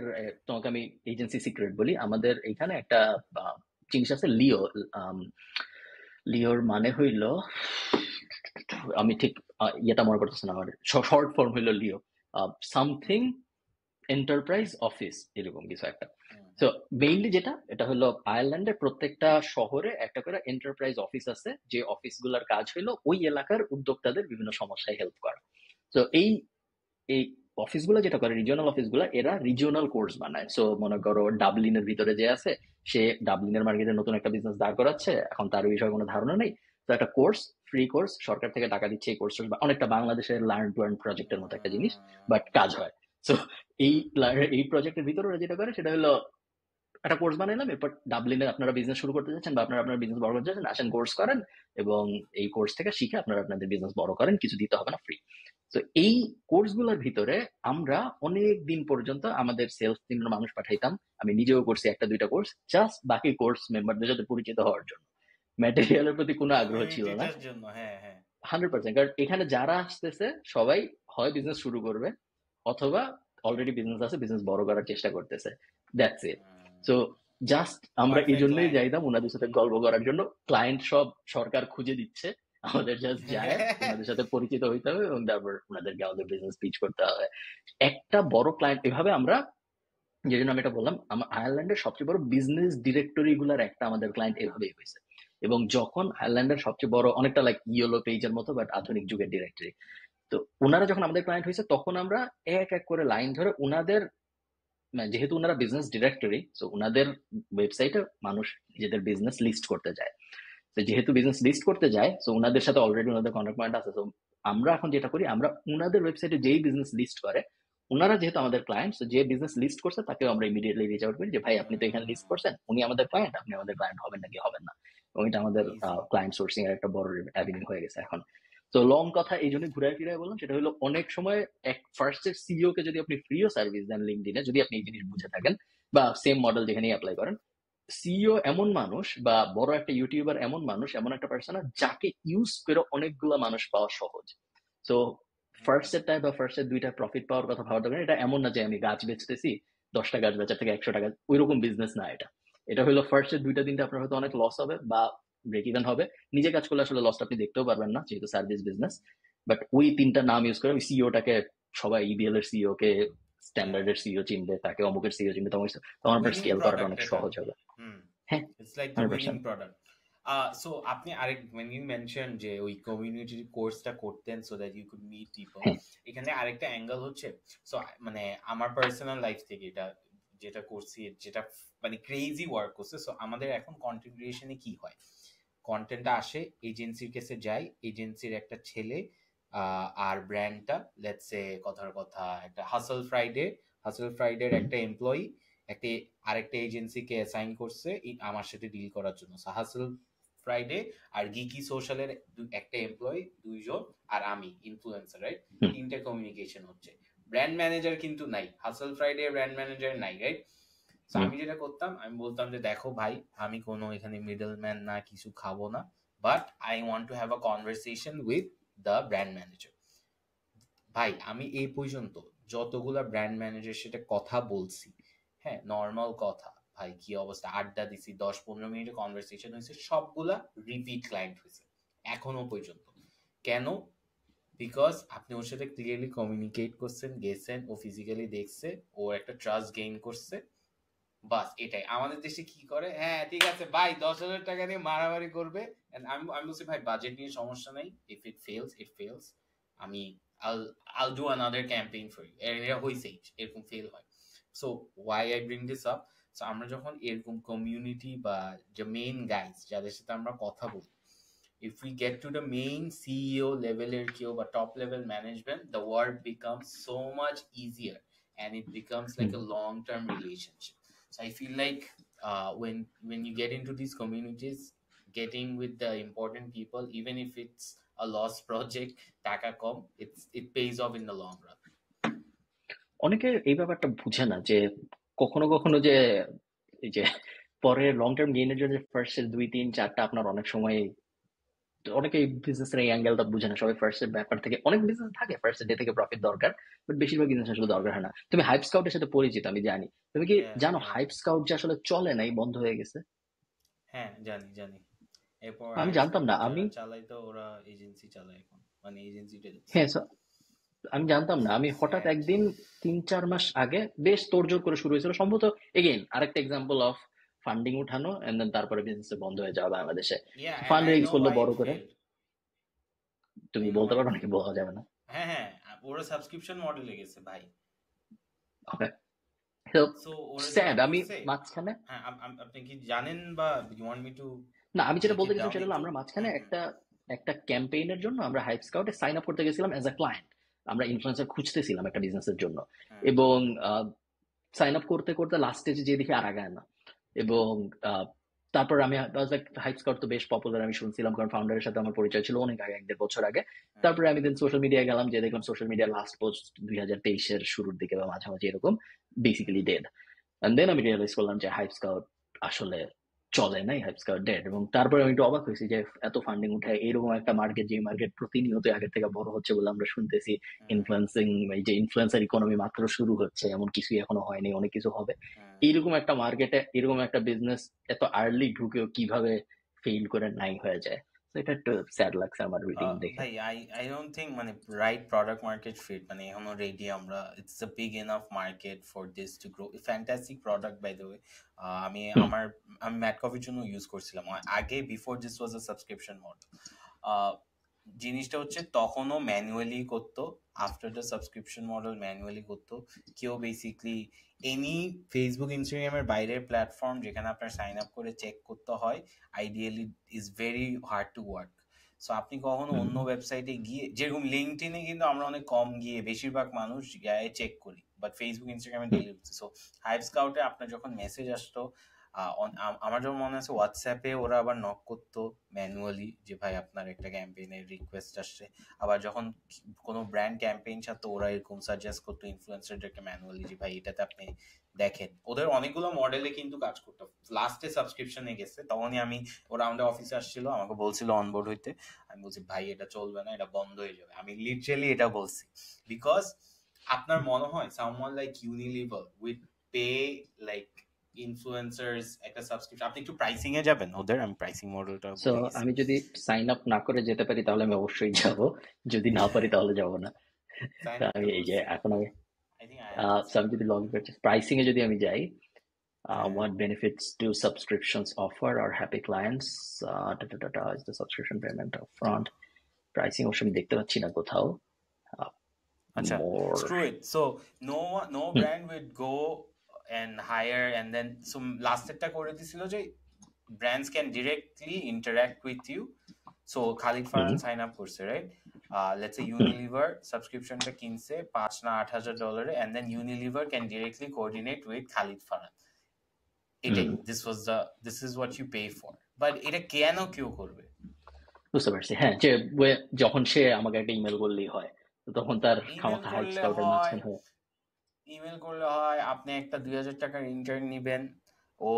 তোমাকে আমি এজেন্সি সিক্রেট বলি, আমাদের এখানে একটা জিনিস আছে, লিও। লিওর মানে হইল, আমি ঠিক ইয়েটা মনে করতেছি না, আমার শর্ট ফর্ম হইল লিও, সামথিং এন্টারপ্রাইজ অফিস, এরকম কিছু একটা। তো মেইনলি যেটা, এটা হলো আয়ারল্যান্ডের প্রত্যেকটা শহরে একটা করে এন্টারপ্রাইজ অফিস আছে, যে অফিসগুলোর কাজ হলো ওই এলাকার উদ্যোক্তাদের বিভিন্ন সমস্যায় হেল্প করা। তো এই এই অফিসগুলো যেটা করে, রিজিওনাল অফিসগুলো, এরা রিজিওনাল কোর্স বানায়। সো মনে করো ডাবলিনের ভিতরে যে আছে, সে ডাবলিনের মার্কেটে নতুন একটা বিজনেস দাঁড় করাচ্ছে, এখন তার বিষয়ে কোনো ধারণা নেই, তো একটা কোর্স, ফ্রি কোর্স, সরকার থেকে টাকা দিচ্ছে, এই কোর্স, অনেকটা বাংলাদেশের লার্ন টু আর্ন প্রজেক্টের মতো একটা জিনিস, বাট কাজ হয়। সো এই এই প্রজেক্টের ভিতরে ওরা যেটা করে সেটা হলো একটা কোর্স বানাইলাম, এরপর ডাবলিনে আপনারা বিজনেস শুরু করতে যাচ্ছেন বা আপনারা আপনার বিজনেস বড় করতে যাচ্ছেন, আসেন কোর্স করেন, এবং এই কোর্স থেকে শিখে আপনারা আপনাদের বিজনেস বড় করেন, কিছু দিতে হবে না, ফ্রি। তো এই কোর্সগুলোর ভিতরে আমরা অনেক দিন পর্যন্ত আমাদের সেলস টিমের মানুষ পাঠাইতাম, আমি নিজেও করছি 1-2টা কোর্স, জাস্ট বাকি কোর্স মেম্বারদের সাথে পরিচিত হওয়ার জন্য। ম্যাটেরিয়ালের প্রতি কোনো আগ্রহ ছিল না, এটার জন্য। হ্যাঁ, হ্যাঁ, 100%। কারণ এখানে যারা আসতেছে সবাই হয় বিজনেস শুরু করবে, অথবা অলরেডি বিজনেস আছে, বিজনেস বড় করার চেষ্টা করতেছে, দ্যাটস ইট। সো জাস্ট আমরা এই জন্যই যাইতাম ওনাদের সাথে গল্প করার জন্য। ক্লায়েন্ট সব সরকার খুঁজে দিচ্ছে, আমাদের জাস্ট যায় ওনাদের সাথে পরিচিত হইতে হবে, এবং তারপর ওনাদেরকে আমাদের বিজনেস পিচ করতে হবে। একটা বড় ক্লায়েন্ট এভাবে আমরা, যে জন্য আমি এটা বললাম, আমার আয়ারল্যান্ডের সবচেয়ে বড় বিজনেস ডিরেক্টরি গুলার একটা আমাদের ক্লায়েন্ট এভাবেই হয়েছে। এবং যখন আয়ারল্যান্ডের সবচেয়ে বড়, অনেকটা লাইক ইয়েলো পেজের মতো বাট আধুনিক যুগের ডিরেক্টরি, তো ওনারা যখন আমাদের ক্লায়েন্ট হয়েছে, তখন আমরা এক এক করে লাইন ধরে ওনাদের, যেহেতু ওনারা বিজনেস ডিরেক্টরি, তো ওনাদের ওয়েবসাইটে মানুষ নিজেদের বিজনেস লিস্ট করতে যায়। তো যেহেতু বিজনেস লিস্ট করতে যায়, তো ওনাদের সাথে অলরেডি ওনাদের কন্ট্যাক্ট পয়েন্ট আছে। তো আমরা এখন যেটা করি, আমরা ওনাদের ওয়েবসাইটে যেই বিজনেস লিস্ট করে, ওনারা যেহেতু আমাদের ক্লায়েন্ট, যে বিজনেস লিস্ট করছে তাকে আমরা ইমিডিয়েটলি রিচ আউট করি যে ভাই আপনি তো এখানে লিস্ট করছেন, উনি আমাদের ক্লায়েন্ট, আপনি আমাদের ক্লায়েন্ট হবেন নাকি হবেন না। এবং এটা আমাদের ক্লায়েন্ট সোর্সিং এর একটা বড় অ্যাভিনিউ হয়ে গেছে এখন। তো লং কথা এই জন্য ঘুরায় ফিরায় বললাম, সেটা হলো অনেক সময় এক ফার্স্টের সিইও কে যদি আপনি ফ্রিও সার্ভিস দেন লিঙ্কডিনে, যদি আপনি এই জিনিস বুঝে থাকেন, বা সেম মডেল যেখানেই অ্যাপ্লাই করেন, সিইও এমন মানুষ, বা বড় একটা ইউটিউবার এমন মানুষ, এমন একটা পার্সোনা যাকে ইউজ করে অনেকগুলো মানুষ পাওয়া সহজ। তো ফার্স্ট এর বা ফার্স্ট এর 2টা প্রফিট পাওয়ার কথা ভাবা দরকার। এটা এমন না যে আমি গাছ বেচতেছি, 10টা গাছ বেচার থেকে 100 টাকা, ওই রকম বিজনেস না এটা। এটা হলো ফার্স্ট এর 2টা-3টা আপনার হয়তো অনেক লস হবে বা ব্রেক ইভেন হবে, নিজে কাজ করলে আসলে লসটা আপনি দেখতেও পারবেন না, যেহেতু সার্ভিস বিজনেস। বাট ওই 3টা নাম ইউজ করে ওই সিইওটাকে, সবাই ইবিএল এর সিইও কে স্ট্যান্ডার্ড এর সিইও চিনবে, তাকে অমুকের সিইও চিনবে, তখন আপনার স্কেল করাটা অনেক সহজ হবে। হ্যাঁ, It's like the winning product. So আপনি আরেক, when you mentioned যে ওই কমিউনিটি কোর্সটা করতেন so that you could meet people, এখানে আরেকটা অ্যাঙ্গেল হচ্ছে, সো মানে আমার পার্সোনাল লাইফ থেকে এটা যেটা করছি, যেটা মানে ক্রেজি ওয়ার্ক করছে। সো আমাদের এখন কন্টেন্ট ক্রিয়েশনে কি হয়, কন্টেন্টটা আসে, এজেন্সির কাছে যায়, এজেন্সির একটা ছেলে আর ব্র্যান্ডটা, লেটস সে কথার কথা একটা হাসল ফ্রাইডের একটা এমপ্লয়ি, একটা আরেকটা এজেন্সিকে অ্যাসাইন করছে আমার সাথে ডিল করার জন্য। হাসল ফ্রাইডে আর গিকি সোশ্যালের একটা এমপ্লয়ি, 2 জন, আর আমি ইনফ্লুয়েন্সার, রাইট? 3টে কমিউনিকেশন হচ্ছে। ব্র্যান্ড ম্যানেজার কিন্তু নাই, হাসল ফ্রাইডে ব্র্যান্ড ম্যানেজার নাই, রাইট? তো আমি যেটা করতাম, আমি বলতাম যে দেখো ভাই, আমি কোনো এখানে মিডল ম্যান না, কিছু খাবো না, but I want to have a conversation with the brand manager. ভাই আমি এই পর্যন্ত যতগুলা ব্র্যান্ড ম্যানেজারের সাথে কথা বলছি, হ্যাঁ, নর্মাল কথা, ভাই কি অবস্থা, আড্ডা দিছি, 10-15 মিনিটের কনভারসেশন হয়েছে, সবগুলা রিপিট ক্লায়েন্ট হয়েছে এখনো পর্যন্ত। কেন? বিকজ আপনি ওর সাথে ক্লিয়ারলি কমিউনিকেট করছেন, গেছেন, ও ফিজিক্যালি দেখছে, ও একটা ট্রাস্ট গেইন করছে, বাস এটাই। আমাদের দেশে কি করে, হ্যাঁ ঠিক আছে ভাই 10,000 টাকা নিয়ে মারামারি করবে, আমি বলছি ভাই বাজেট নিয়ে সমস্যা নাই, if it fails it fails, আমি I'll do another campaign for you, এরা হইছে এরকম ফেল হয়। So why I bring this up, so আমরা যখন এরকম কমিউনিটি বা যে মেইন গাইজ যাদের সাথে আমরা কথা বলি, if we get to the main CEO level কেউ বা top level management, the work becomes so much easier and it becomes like a long-term relationship. So I feel like when you get into these communities, getting with the important people, even if it's a lost project, টাকা কম, it pays off in the long run. অনেকে এই ব্যাপারটা বুঝে না যে কখনো কখনো যে এই যে পরে লং টার্ম গেইনের জন্য ফার্স্ট এর 2-3-4টা আপনার অনেক সময়, অনেকে বিজনেসের এই অ্যাঙ্গেলটা বুঝে না। সবাই ফার্স্ট এর ব্যাপার থেকে, অনেক বিজনেস থাকে ফার্স্ট ডে থেকে প্রফিট দরকার, বাট বেশিরভাগ বিজনেস আসলে দরকার হয় না। তুমি হাইপ স্কাউটের সাথে পরিচিত আমি জানি, তুমি কি জানো হাইপ স্কাউট যে আসলে চলে নাই, বন্ধ হয়ে গেছে? হ্যাঁ জানি জানি। এরপর আমি জানতাম না, আমি চালাই তো ওরা এজেন্সি চালায় এখন, মানে এজেন্সিটা। হ্যাঁ আমি জানতাম না, আমি হঠাৎ একদিন 3-4 মাস আগে বেশ তোড়জোড় করে শুরু হয়েছিল সম্ভবত, এগেইন আরেকটা এক্সাম্পল অফ ফান্ডিং উঠানো এন্ড দেন তারপরে বিজনেস বন্ধ হয়ে যাওয়া বাংলাদেশে। ফান্ড রেইজ করলো বড় করে, তুমি বলতে পারো নাকি? বলা যাবে না। হ্যাঁ হ্যাঁ, ওরা সাবস্ক্রিপশন মডেলে গেছে ভাই। ওকে, সো স্যাড। আমি মাঝখানে, হ্যাঁ আপনি কি জানেন বা ইউ ওয়ান্ট মি টু? না, আমি যেটা বলতে গেছিলাম সেটা হলো আমরা মাঝখানে একটা ক্যাম্পেইনের জন্য আমরা হাইপ স্কাউটে সাইন আপ করতে গেছিলাম অ্যাজ আ ক্লায়েন্ট। আমরা ইনফ্লুয়েন্সার খুঁজতেছিলাম একটা বিজনেসের জন্য, এবং সাইন আপ করতে করতে লাস্ট স্টেজে যে দেখি আর আগায় না। এবং তারপর আমি হাইপ স্কাউট তো বেশ পপুলার আমি শুনছিলাম, কারণ ফাউন্ডারের সাথে আমার পরিচয় ছিল অনেক আগে, 1-1.5 বছর আগে। তারপরে আমি দেন সোশ্যাল মিডিয়ায় গেলাম, যে দেখলাম সোশ্যাল মিডিয়া লাস্ট পোস্ট 2023-এর শুরুর দিকে বা মাঝামাঝি এরকম, বেসিক্যালি ডেড। এন্ড দেন আমি রিয়েলাইজ করলাম যে হাইপ স্কাউট আসলে চলে নাই, হাইপ স্কাউট ডেড। এবং তারপরে আমি একটু অবাক হয়েছি যে এত ফান্ডিং উঠে এরকম একটা মার্কেট, যে মার্কেট প্রতিনিয়ত আগের থেকে বড় হচ্ছে বলে আমরা শুনতেছি, ইনফ্লুয়েন্সিং, এই যে ইনফ্লুয়েন্সার ইকোনমি মাত্র শুরু হচ্ছে, এমন কিছুই এখনো হয়নি, অনেক কিছু হবে। এইরকম একটা মার্কেটে এরকম একটা বিজনেস এত আর্লি ঢুকেও কিভাবে ফেইল করে নাই হয়ে যায়, এটা একটু স্যাড লাগছে আমার রিডিং দেখে। ভাই আই ডোন্ট থিংক মানে রাইট প্রোডাক্ট মার্কেট ফিট মানে এখনো রেডি আমরা, it's a big enough market for this to grow. Fantastic product by the way. আমি ম্যাট কফির জন্য ইউজ করছিলাম আগে, before this was a subscription model. জিনিসটা হচ্ছে তখনও ম্যানুয়ালি করতো, after the subscription model manually করতো কেউ। বেসিকলি এনি ফেসবুক ইনস্টাগ্রামের বাইরের প্ল্যাটফর্ম যেখানে আপনার সাইন আপ করে চেক করতে হয়, ideally is very hard to work. So আপনি কখনো অন্য ওয়েবসাইটে গিয়ে, যেরকম লিঙ্কডইনে কিন্তু আমরা অনেক কম গিয়ে, বেশিরভাগ মানুষ গিয়ে চেক করি, বাট ফেসবুক ইনস্টাগ্রামে ডেলি হচ্ছে। সো হাইপ স্কাউটে আপনার যখন মেসেজ আসতো, আমার যখন মনে আছে হোয়াটসঅ্যাপে ওরা আবার নক করতো ম্যানুয়ালি যে ভাই আপনার একটা ক্যাম্পেইনের রিকোয়েস্ট আসছে। আবার যখন কোনো ব্র্যান্ড ক্যাম্পেইন সাথে ওরা এরকম সাজেস্ট করতো ইনফ্লুয়েন্সারদেরকে ম্যানুয়ালি যে ভাই এটাতে আপনি দেখেন। ওদের অনেকগুলো মডেলে কিন্তু কাজ করতো। লাস্টে সাবস্ক্রিপশনে গেছে, তখনই আমি, ওরা আমাদের অফিসে আসছিল, আমাকে বলছিল অনবোর্ড হইতে। আমি বলছি ভাই এটা চলবে না, এটা বন্ধ হয়ে যাবে। আমি লিটারালি এটা বলছি, বিকজ আপনার মনে হয় someone like Unilever with pay like influencers একটা সাবস্ক্রিপশন, আপনি একটু প্রাইসিং এ যাবেন ওদের। আমি প্রাইসিং মডেলটা, সো আমি যদি সাইন আপ না করে যেতে পারি তাহলে আমি অবশ্যই যাব, যদি না পারি তাহলে যাব না। আমি এই যে এখন আমি যদি লগ ইন করছি, প্রাইসিং এ যদি আমি যাই, what benefits do subscriptions offer our happy clients? Is the subscription payment upfront? Pricing অবশ্য আমি দেখতে পাচ্ছি না কোথাও। আচ্ছা, screw it. So no brand would go and hire, and then so last একটা করে দিছিল যে brands can directly interact with you so Khalid Farhan sign up করছে, রাইট? লেটস সে ইউনিলিভার সাবস্ক্রিপশনটা কিনছে $5,000 না $8,000 and then Unilever can directly coordinate with Khalid Farhan. এটাই this is what you pay for, but এটা কেন কেউ করবে? বুঝতে পারছি, হ্যাঁ, যে যখন সে আমাকে একটা ইমেল করলেই হয়, তখন তার খামাখা হাইপ স্কাউটের মাঝখানে হয়। ইমেল করলে হয়, আপনি একটা 2,000 টাকার ইন্টার্ন নিবেন, ও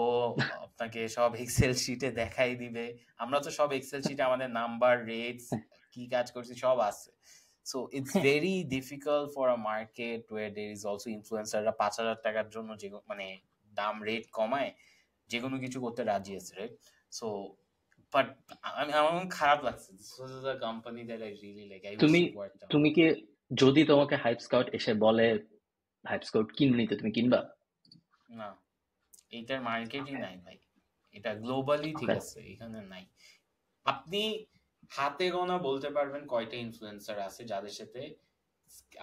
আপনাকে সব এক্সেল শিটে দেখাই দিবে। আমরা তো সব এক্সেল শিটে আমাদের নাম্বার, রেটস, কি কাজ করছি সব আছে। So it's very difficult for a market where there is also ইনফ্লুয়েন্সাররা 5,000 টাকার জন্য যে মানে দাম রেট কমায় যে কোনো কিছু করতে রাজি আছে, রাইট? সো বাট আমার খারাপ লাগছে। This was the company that I really like. তুমি কি যদি তোমাকে হাইপ স্কাউট এসে বলে হাইপ স্কাউট কিনলি, তো তুমি কিনবা? না, এটার মার্কেটই নাই ভাই, এটা গ্লোবালি ঠিক আছে, এখানে নাই। আপনি হাতে গোনা বলতে পারবেন কয়টা ইনফ্লুয়েন্সার আছে যাদের সাথে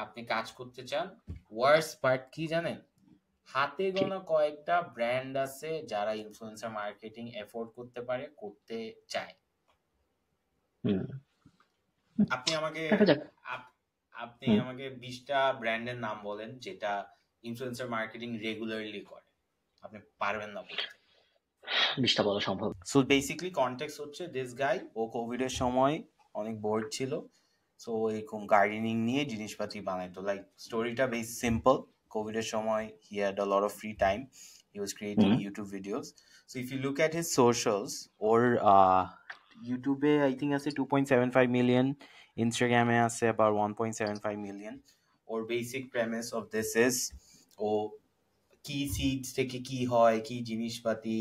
আপনি কাজ করতে চান। ওয়ার্স পার্ট কি জানেন? হাতে গোনা কয়েকটা ব্র্যান্ড আছে যারা ইনফ্লুয়েন্সার মার্কেটিং এফোর্ড করতে পারে, করতে চায়। আপনি আমাকে 20টা ব্র্যান্ডের নাম বলেন যেটা ইনফ্লুয়েন্সার মার্কেটিং রেগুলারলি করে। আপনি পারবেন না বলতে। 20টা বলা সম্ভব। সো বেসিক্যালি কনটেক্সট হচ্ছে দিস গাই, ও কোভিডের সময় অনেক বোর্ড ছিল, সো এরকম গার্ডেনিং নিয়ে জিনিসপাতি বানাইতো। লাইক স্টোরিটা বেশ সিম্পল। কোভিডের সময় he had a lot of free time, he was creating YouTube videos. So if you look at his socials, ওর ইউটিউবে আই থিঙ্ক আছে 2.75 মিলিয়ন, ইনস্টাগ্রামে আছে about 1.75 মিলিয়ন। ওর basic premise of this is ও কি সিডস থেকে কি হয়, কি জিনিসপাতি,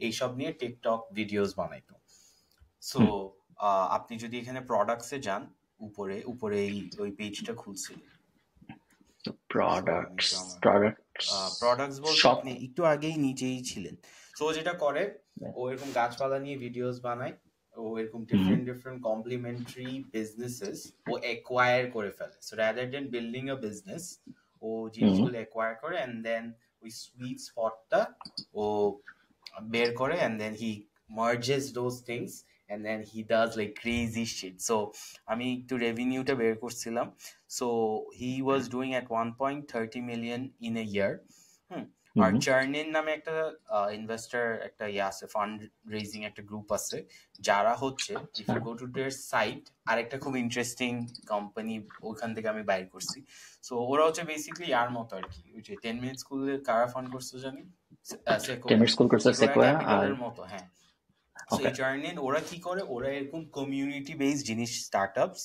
এইসব নিয়ে টিকটক ভিডিওস বানাইতো। সো আপনি যদি এখানে প্রোডাক্টসে যান, উপরে ওই পেজটা খুলছিল। প্রোডাক্টস বলতে আপনি একটু আগেই নিচেই ছিলেন। সো যেটা করে, ও এরকম গাছপালা নিয়ে ভিডিওস বানায়, ও এরকম ডিফারেন্ট কমপ্লিমেন্টারি বিজনেসেস ও অ্যাকোয়ার করে ফেলে। So rather than building a business, ও জিনিসগুলো অ্যাকোয়ার করে এন্ড দেন ওই সুইট স্পটটা ও বের করে and then he merges those things and then he does like crazy shit. So আমি একটু রেভিনিউটা বের করছিলাম। So he was doing at 1.30 million in a year. আর চার্নিন নামে একটা ইনভেস্টর একটা আছে, ফান্ড রেজিং একটা গ্রুপ আছে, যারা হচ্ছে if you go to their site, আরেকটা খুব ইন্টারেস্টিং কোম্পানি ওখান থেকে আমি বাইর করছি। সো ওরা হচ্ছে বেসিক্যালি আর মতো আর কি, ওই যে 10 মিনিট স্কুলে কারা ফান্ড করছে জানি, ক্যাপিটালের মতো। হ্যাঁ, সো এই চার্নিন ওরা কি করে, ওরা এরকম কমিউনিটি বেসড জিনিস স্টার্টআপস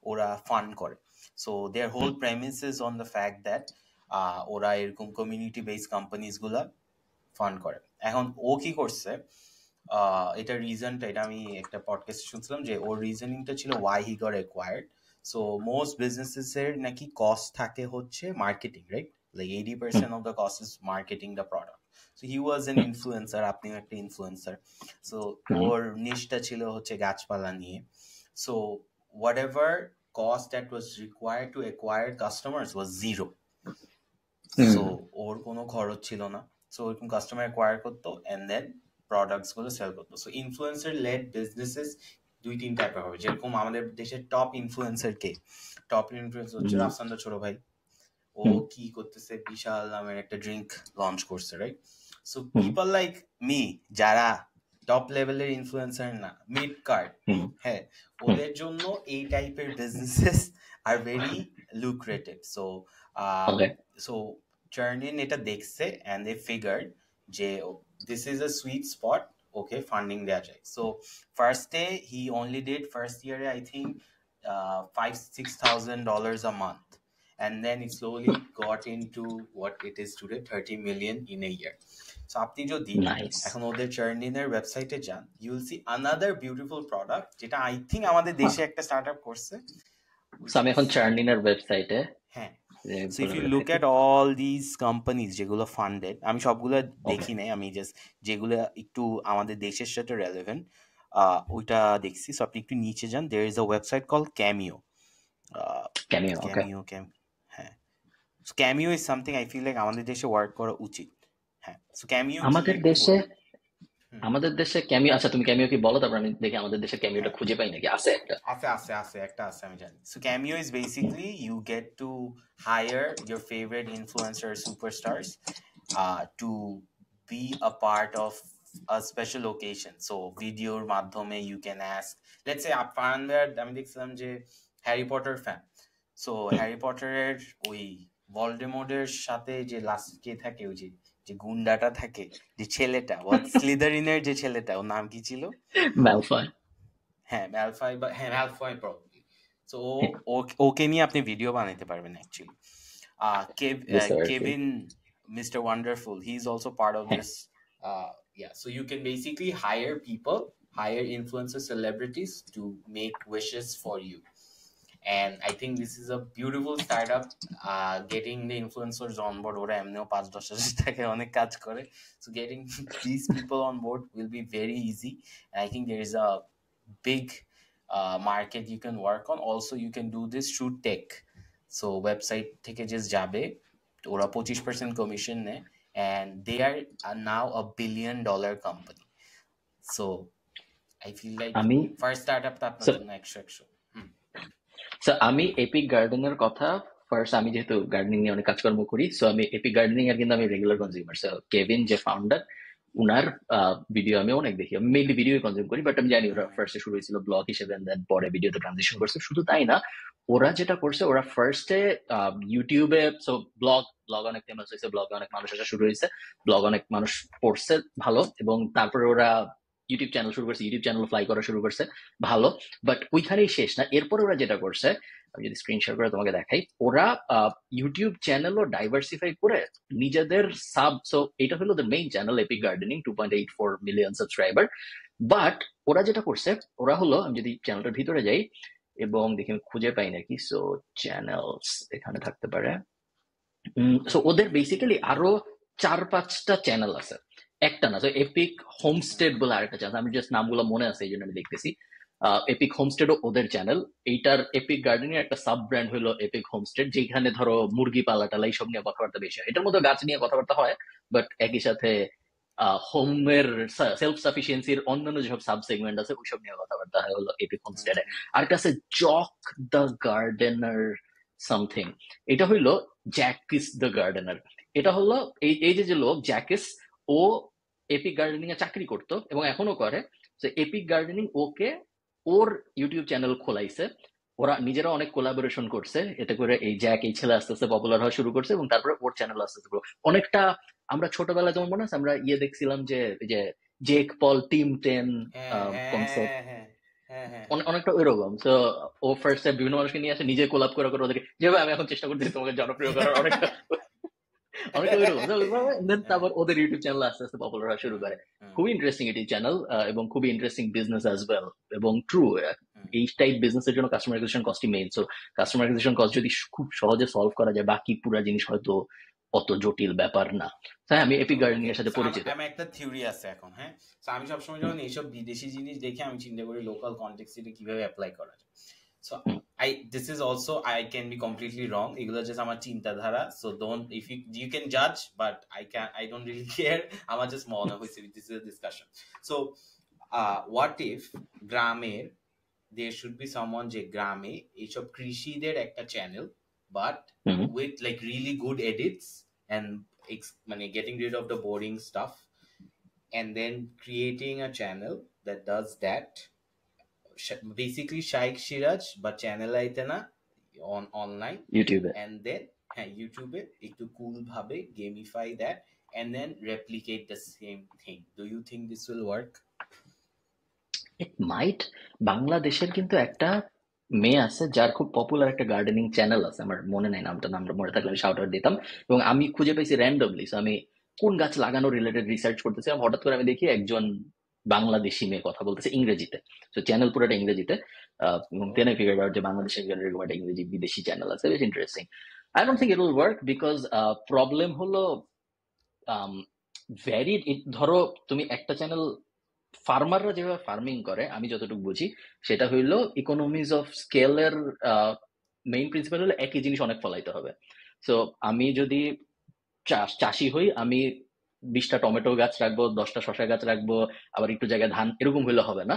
ওরা ফান্ড করে। So their whole premise is on the fact that ওরা এরকম কমিউনিটি বেসড কোম্পানিজ গুলা ফান্ড করে। এখন ও কি করছে, এটা রিজনটা, এটা আমি একটা পডকাস্ট শুনছিলাম যে ওর রিজনিংটা ছিল why he got acquired. So most businesses এর নাকি কস্ট থাকে হচ্ছে marketing, right? Like 80% of the cost is marketing the product. So he was an influencer, আপনিও একটা ইনফ্লুয়েন্সার। সো ওর নিশটা ছিল হচ্ছে গাছপালা নিয়ে। So what ever cost that was required to acquire customers was zero. So ওর কোনো খরচ ছিল না। সো ওরকম কাস্টমার অ্যাকোয়ার করতো এন্ড দেন প্রোডাক্টস গুলো সেল করতো। সো ইনফ্লুয়েন্সার লেড বিজনেসেস 2-3 টাইপের হবে। যেরকম আমাদের দেশের টপ ইনফ্লুয়েন্সার কে, টপ ইনফ্লুয়েন্সার হচ্ছে রাফসান দা ছোট ভাই। ও কি করতেছে, বিশাল নামের একটা ড্রিঙ্ক লঞ্চ করছে, right? So people like me যারা টপ লেভেলের ইনফ্লুয়েন্সার না, মিড কার্ড, হ্যাঁ, ওদের জন্য এই টাইপের বিজনেসেস আর ভেরি লুক্রেটিভ। সো চার্নিন এটা দেখছে and they figured যে this is a sweet spot, okay, funding দেয়া যায়। So first day he only did first year I think $5,000-6,000 a month, and then it slowly got into what it is today, 30 million in a year. So আপনি যদি এখন ওদের চার্নিনের ওয়েবসাইটে যান, you will see another beautiful product যেটা I think আমাদের দেশে একটা স্টার্টআপ করছে। আমি এখন চার্নিনের ওয়েবসাইটে, হ্যাঁ, so if you look at all these companies যেগুলো ফান্ডেড, আমি সবগুলো দেখি নাই, আমি জাস্ট যেগুলো একটু আমাদের দেশের সাথে রেলেভেন্ট ওইটা দেখছি। সো আপনি একটু নিচে যান, there is a website called Cameo. হ্যাঁ, so Cameo is something I feel like আমাদের দেশে ওয়ার্ক করা উচিত। হ্যাঁ, so Cameo আমাদের দেশে আমাদের দেশে ক্যামিও, আচ্ছা তুমি ক্যামিও কি বলো, তারপর আমি দেখি আমাদের দেশে ক্যামিওটা খুঁজে পাই নাকি আছে একটা। একটা আছে আমি জানি। So Cameo is basically you get to hire your favorite influencer superstars to be a part of a special occasion. So ভিডিওর মাধ্যমে you can ask, let's say আমি দেখছিলাম যে Harry Potter fan, so Harry পটারের ওই ভলডেমর্টের সাথে যে লাস্ট কে থাকে, ওই যে গুন্ডাটা থাকে, যে ছেলেটা স্লিদারিনের যে ছেলেটা, ওর নাম কি ছিল? ম্যালফয়। হ্যাঁ ম্যালফয় প্রবাবলি। সো ওকে নিয়ে আপনি ভিডিও বানাইতে পারবেন actually. Kevin, Mr. Wonderful, he's also part of this. Yeah, so you can basically hire influencer celebrities to make wishes for you. And I think this is a beautiful startup. Getting the influencers on board, ওরা এমনিও 5-10,000 টাকা অনেক কাজ করে, so getting these people on board will be very easy. And I think there is a big market you can work on. Also you can do this through tech. So website থেকে just যাবে, ওরা 25% commission নেয়, and they are now a $1 billion company. So I feel like আমি first startup টা আপনার জন্য 100। So আমি epic গার্ডেনের কথা ফার্স্ট, আমি যেহেতু গার্ডেনিং নিয়ে অনেক কাজকর্ম করি, সো আমি এপিক গার্ডেনিং এর কিন্তু আমি রেগুলার কনজিউমার। সো কেভিন যে ফাউন্ডার, উনার ভিডিও আমি অনেক দেখি, আমি মেইনলি ভিডিও কনজিউম করি, বাট আমি জানি ওরা ফার্স্টে শুরু হয়েছিল ব্লগ হিসেবে, দেন পরে ভিডিওতে ট্রানজিশন করছে। শুধু তাই না, ওরা যেটা করছে, ওরা ফার্স্টে ইউটিউবে, সো ব্লগ অনেক ফেমাস হয়েছে, ব্লগে অনেক মানুষ আসা শুরু হয়েছে, ব্লগ অনেক মানুষ পড়ছে ভালো, এবং তারপরে ওরা ইউটিউব চ্যানেল শুরু করছে, ইউটিউব চ্যানেল ফ্লাই করা শুরু করছে ভালো, বাট ওইখানেই শেষ না। এরপরে ওরা যেটা করছে, আমি যদি স্ক্রিন শেয়ার করে তোমাকে দেখাই, ওরা ইউটিউব চ্যানেলও ডাইভার্সিফাই করে নিজেদের সো এটা হলো the main channel epic gardening, 2.84 million subscriber. But ওরা যেটা করছে, ওরা হলো, আমি যদি চ্যানেলটার ভিতরে যাই এবং দেখি আমি খুঁজে পাই নাকি, সো চ্যানেলস এখানে থাকতে পারে। সো ওদের বেসিক্যালি আরো 4-5টা চ্যানেল আছে, একটা না। তো এপিক হোমস্টেড বলে আরেকটা চ্যানেল, আমি জাস্ট নামগুলো মনে আছে এই জন্য আমি দেখতেছি। এপিক হোমস্টেডও ওদের চ্যানেল। এইটার এপিক গার্ডেনের একটা সাব ব্র্যান্ড হলো এপিক হোমস্টেড, যেখানে ধরো মুরগি পালা টালা এইসব নিয়ে কথাবার্তা বেশি হয়। এটার মধ্যে গাছ নিয়ে কথাবার্তা হয়, বাট একই সাথে হোমের সেলফ সাফিসিয়েন্সির অন্যান্য যেসব সাব সেগমেন্ট আছে ওইসব নিয়ে কথাবার্তা হয় হলো এপিক হোমস্টেডে। আর কাছে জক দ্য গার্ডেনার সামথিং, এটা হইলো জ্যাকিস দ্য গার্ডেনার। এটা হলো এই যে লোক জ্যাকিস, ও এপিক গার্ডেনিং এ চাকরি করতো এবং এখনো করে। তো এপিক গার্ডেনিং ওকে ওর ইউটিউব চ্যানেল খোলাইছে, ওরা নিজেরা অনেক কোলাবোরেশন করছে, এতে করে এই জ্যাক এই ছেলে আস্তে আস্তে পপুলার হওয়া শুরু করছে, এবং তারপরে ওর চ্যানেল আস্তে আস্তে অনেকটা, আমরা ছোটবেলায় যেমন মনে আছে আমরা দেখছিলাম যে জেক পল টিম 10 কনসেপ্ট, অনেকটা ওইরকম। তো ও ফার্স্টে বিভিন্ন মানুষকে নিয়ে আসে, নিজে কোলাপ করে ওদেরকে, যেভাবে আমি এখন চেষ্টা করতেছি তোমাকে জনপ্রিয় করার, অনেকটা তারপর ওদের ইউটিউব চ্যানেল আস্তে আস্তে পপুলার হওয়া শুরু করে। খুবই ইন্টারেস্টিং এটি চ্যানেল, এবং খুবই ইন্টারেস্টিং বিজনেস অ্যাজ ওয়েল। এবং ট্রু, এই টাইপ বিজনেসের জন্য কাস্টমার অ্যাকুইজিশন কস্টই main. So customer acquisition cost যদি খুব সহজে সলভ করা যায়, বাকি পুরো জিনিস হয়তো অত জটিল ব্যাপার না। হ্যাঁ, আমি এপিক গার্ডেনিং এর সাথে পরিচিত। আমি একটা থিওরি আছে এখন, হ্যাঁ, আমি সবসময় যখন এইসব বিদেশি জিনিস দেখে আমি চিন্তা করি লোকাল কনটেক্সটে কিভাবে অ্যাপ্লাই করা যায়। So this is also, I can be completely wrong, এগুলো just আমার চিন্তাধারা, so don't, if you can judge, but I don't really care, আমার just মনে হইছে, this is a discussion. So what if গ্রামের there should be someone যে গ্রামে এইসব কৃষিদের একটা channel, but with like really good edits and মানে getting rid of the boring stuff, and then creating a channel that does that, basically Shaikh Siraj but channel আইতে না on online YouTube, and then YouTube একটু cool ভাবে gamify that and then replicate the same thing. Do you think this will work? It might. বাংলাদেশের কিন্তু একটা মেয়ে আছে যার খুব পপুলার একটা গার্ডেনিং চ্যানেল আছে, আমার মনে নাই নামটা মনে থাকলে আমি শাউট আউট দিতাম, এবং আমি খুঁজে পাইছি র্যান্ডমলি। আমি কোন গাছ লাগানো রিলেটেড রিসার্চ করতেছিলাম, হঠাৎ করে আমি দেখি একজন বাংলাদেশি মেয়ে কথা বলতেছে ইংরেজিতে, তো চ্যানেল পুরোটা ইংরেজিতে, এবং দেন আই ফিগার আউট যে বাংলাদেশের এরকম একটা ইংরেজি বিদেশি চ্যানেল আছে, বেশ interesting. I don't think it will work, because problem হলো ভ্যারিড। ধরো তুমি একটা চ্যানেল, ফার্মাররা যেভাবে ফার্মিং করে আমি যতটুকু বুঝি, সেটা হইলো ইকোনমিজ অফ স্কেলের মেইন প্রিন্সিপাল হলো একই জিনিস অনেক ফলাইতে হবে। সো আমি যদি চাষি হই, আমি 20টা টমেটো গাছ রাখবো, 10টা শসা গাছ রাখবো, আবার একটু জায়গায় ধান, এরকম হইলে হবে না।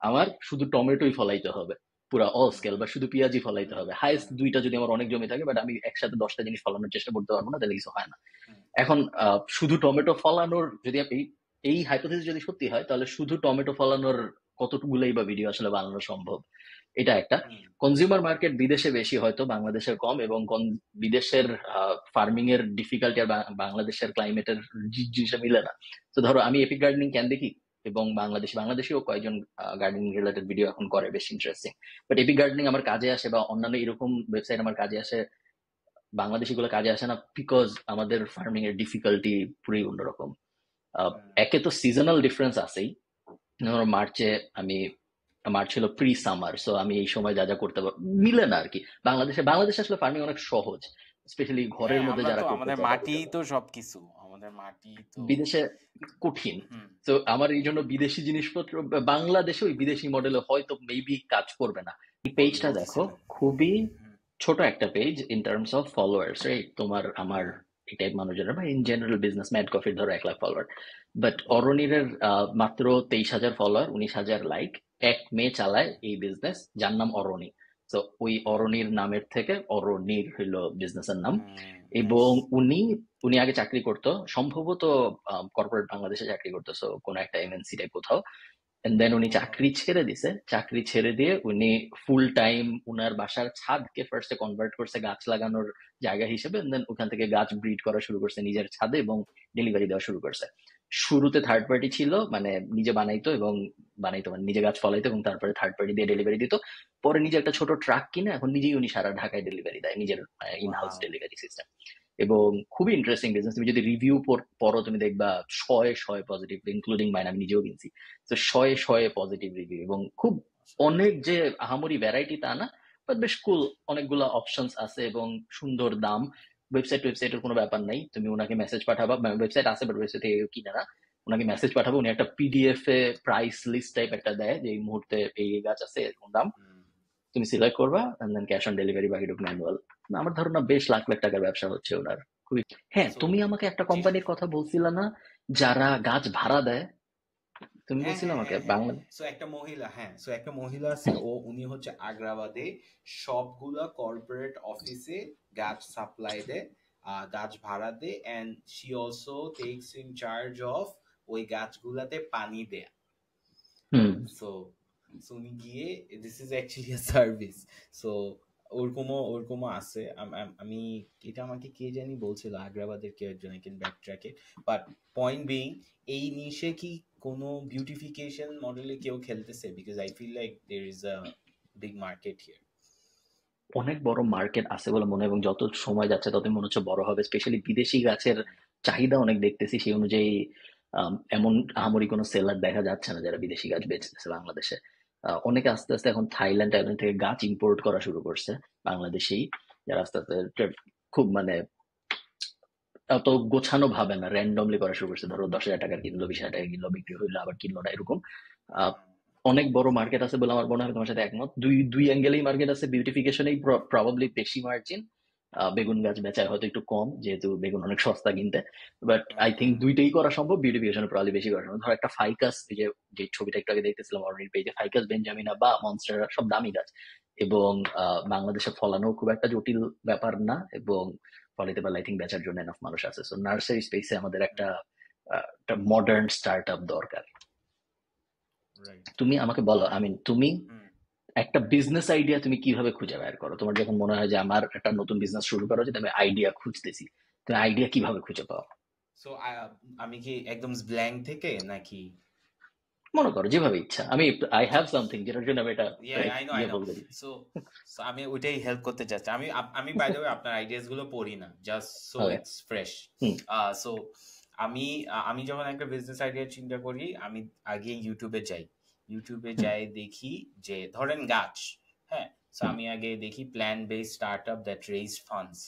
আমার শুধু টমেটোই ফলাইতে হবে পুরা অল স্কেল, বা শুধু পেঁয়াজই ফলাইতে হবে। হাইস্ট 2টা যদি আমার অনেক জমি থাকে, বাট আমি একসাথে 10টা জিনিস ফলানোর চেষ্টা করতে পারবো না, তাহলে কিছু হয় না। এখন শুধু টমেটো ফলানোর যদি এই হাইপোথিসিস যদি সত্যি হয়, তাহলে শুধু টমেটো ফলানোর কতগুলোই বা ভিডিও আসলে বানানো সম্ভব? এটা একটা। কনজিউমার মার্কেট বিদেশে বেশি, হয়তো বাংলাদেশের কম, এবং বিদেশের ফার্মিং এর ডিফিকাল্টি আর বাংলাদেশের ক্লাইমেটের জিনিসটা মিলে না। তো ধরো আমি এপিক গার্ডেনিং কেন দেখি, এবং বাংলাদেশেও কয়েকজন গার্ডেনিং রিলেটেড ভিডিও এখন করে, বেশ ইন্টারেস্টিং। বাট এপিক গার্ডেনিং আমার কাজে আসে, বা অন্যান্য এরকম ওয়েবসাইট আমার কাজে আসে, বাংলাদেশি গুলো কাজে আসে না, বিকজ আমাদের ফার্মিং এর ডিফিকাল্টি পুরোই অন্যরকম। একে তো সিজনাল ডিফারেন্স আছেই। ধরো মার্চ ছিল প্রি সামার, সো আমি এই সময় যা যা করতে মিলে না আর কি। বাংলাদেশে আসলে ফার্মিং অনেক সহজ, স্পেশালি ঘরের মধ্যে যারা করতে আমাদের মাটি তো সবকিছু, আমাদের মাটি তো বিদেশে কঠিন। তো আমার এই জন্য বিদেশি জিনিসপত্র বাংলাদেশে ওই বিদেশি মডেলে হয়তো মেবি কাজ করবে না। এই পেজটা দেখো, খুবই ছোট একটা page in terms of followers, right? তোমার আমার এই টাইপ মানুষেরা, বা ইন জেনারেল বিজনেস, ম্যাড কফির ধরো 1 লাখ ফলোয়ার, বাট অরনির মাত্র 23,000 ফলোয়ার, 19,000 লাইক। এক মেয়ে চালায় এই বিজনেস, যার নাম অরনি। তো ওই অরনির নামের থেকে অরনির হইলো বিজনেসের নাম। এবং উনি আগে চাকরি করতো, সম্ভবত কর্পোরেট বাংলাদেশে চাকরি করতো, সো কোন একটা এমএনসি টাইপ কোথাও। এন্ড দেন উনি চাকরি ছেড়ে দিছে, চাকরি ছেড়ে দিয়ে উনি ফুল টাইম উনার বাসার ছাদকে ফার্স্টে কনভার্ট করছে গাছ লাগানোর জায়গা হিসেবে, দেন ওখান থেকে গাছ ব্রিড করা শুরু করছে নিজের ছাদে, এবং ডেলিভারি দেওয়া শুরু করছে। শুরুতে থার্ড পার্টি ছিল, মানে নিজে বানাইতো মানে নিজে গাছ ফলাইতো, এবং তারপরে থার্ড পার্টি দিয়ে ডেলিভারি দিত। পরে নিজে একটা ছোট ট্রাক কিনে এখন নিজেই উনি সারা ঢাকায় ডেলিভারি দেয়, নিজের ইনহাউস ডেলিভারি সিস্টেম। এবং খুবই ইন্টারেস্টিং বিজনেস। তুমি যদি রিভিউ পড়ো, তুমি দেখবা শয়ে পজিটিভ, ইনক্লুডিং মাইন, আমি নিজেও কিনছি। তো শয়ে পজিটিভ রিভিউ, এবং খুব অনেক যে আহামরি ভ্যারাইটি তা না, বাট বেশ কুল, অনেকগুলো অপশনস আছে এবং সুন্দর দাম। ওয়েবসাইটের কোনো ব্যাপার নাই, তুমি ওনাকে মেসেজ পাঠাবা, ওয়েবসাইট আছে বাট ওয়েবসাইট থেকে কিনে না, ওনাকে মেসেজ পাঠাবো, উনি একটা পিডিএফ এ প্রাইস লিস্ট টাইপ একটা দেয়, যে এই মুহূর্তে এই গাছ আছে এরকম দাম, তুমি সিলেক্ট করবা, and then cash on delivery, বাকিটুকু ম্যানুয়াল। আমার ধারণা বেশ লাখ লাখ টাকার ব্যবসা হচ্ছে ওনার, খুবই। হ্যাঁ, তুমি আমাকে একটা কোম্পানির কথা বলছিলে না, যারা গাছ ভাড়া দেয়? তুমি বলছিলে আমাকে বাংলা। একটা মহিলা আছে, উনি হচ্ছে আগ্রাবাদে সবগুলা কর্পোরেট অফিসে গাছ সাপ্লাই দেয়, গাছ ভাড়া দেয়, and she also takes in charge of ওই গাছগুলাতে পানি দেয়া। সো উনি গিয়ে, this is actually a service. So ওরকমও আছে। আমি এটা আমাকে কে জানি বলছিল, আগ্রাবাদের কেউ একজন, I can back track it, but point being, এই নিশে কি কোনো বিউটিফিকেশন মডেলে কেউ খেলতেছে? Because I feel like there is a big market here. অনেক বড় মার্কেট আছে বলে মনে হয়, এবং যত সময় যাচ্ছে তত মনে হচ্ছে বড় হবে। স্পেশালি বিদেশি গাছের চাহিদা অনেক দেখতেছি, সেই অনুযায়ী এমন আহামরি কোনো সেলার দেখা যাচ্ছে না যারা বিদেশি গাছ বেচতেছে বাংলাদেশে। অনেকে আস্তে আস্তে এখন থাইল্যান্ড থেকে গাছ ইম্পোর্ট করা শুরু করছে বাংলাদেশেই, যারা আস্তে আস্তে খুব মানে অত গোছানো ভাবে না, র্যান্ডমলি করা শুরু করছে। ধরো 10,000 টাকার কিনলো, 20,000 টাকা কিনলো, বিক্রি হইলো, আবার কিনলো না, এরকম। অনেক বড় মার্কেট আছে বলে আমার মনে হয়, তোমার সাথে একমত। দুই অ্যাঙ্গেলেই মার্কেট আছে। বিউটিফিকেশনেই প্রবাবলি বেশি মার্জিন, বেগুন গাছ বেচায় হয়তো একটু কম, যেহেতু বেগুন অনেক সস্তা কিনতে। বাট আই থিঙ্ক দুইটাই করা সম্ভব, বিউটিফিকেশনে প্রবাবলি বেশি করা সম্ভব। ধর একটা ফাইকাস, যে ছবিটা একটু আগে দেখতেছিলাম অরনির পেজে, ফাইকাস বেঞ্জামিনা বা মনস্টেরা, সব দামি গাছ, এবং বাংলাদেশে ফলানো খুব একটা জটিল ব্যাপার না, এবং ফলাইতে পারলে আই থিঙ্ক বেচার জন্য এনাফ মানুষ আছে। সো নার্সারি স্পেসে আমাদের একটা মডার্ন স্টার্ট আপ দরকার। তুমি আমাকে বলো, তুমি একটা বিজনেস আইডিয়া তুমি কিভাবে খুঁজে বের করো? তোমার যখন মনে হয় যে আমার একটা নতুন বিজনেস শুরু করা উচিত, আমি আইডিয়া খুঁজতেছি, তুমি আইডিয়া কিভাবে খুঁজে পাও? সো আমি কি একদম ব্ল্যাঙ্ক থেকে, নাকি মনে করো যেভাবে ইচ্ছা। আই হ্যাভ সামথিং যেটার জন্য আমি এটা বলতে দিই। সো আমি ওইটাই হেল্প করতে চাচ্ছি। আমি বাই দ্য ওয়ে আপনার আইডিয়াস গুলো পড়ি না, just so it's fresh. So আমি যখন একটা বিজনেস আইডিয়া চিন্তা করি, আমি আগে ইউটিউবে যাই, দেখি যে ধরেন গাছ, হ্যাঁ, সো আমি আগে দেখি plan based startup that raise funds,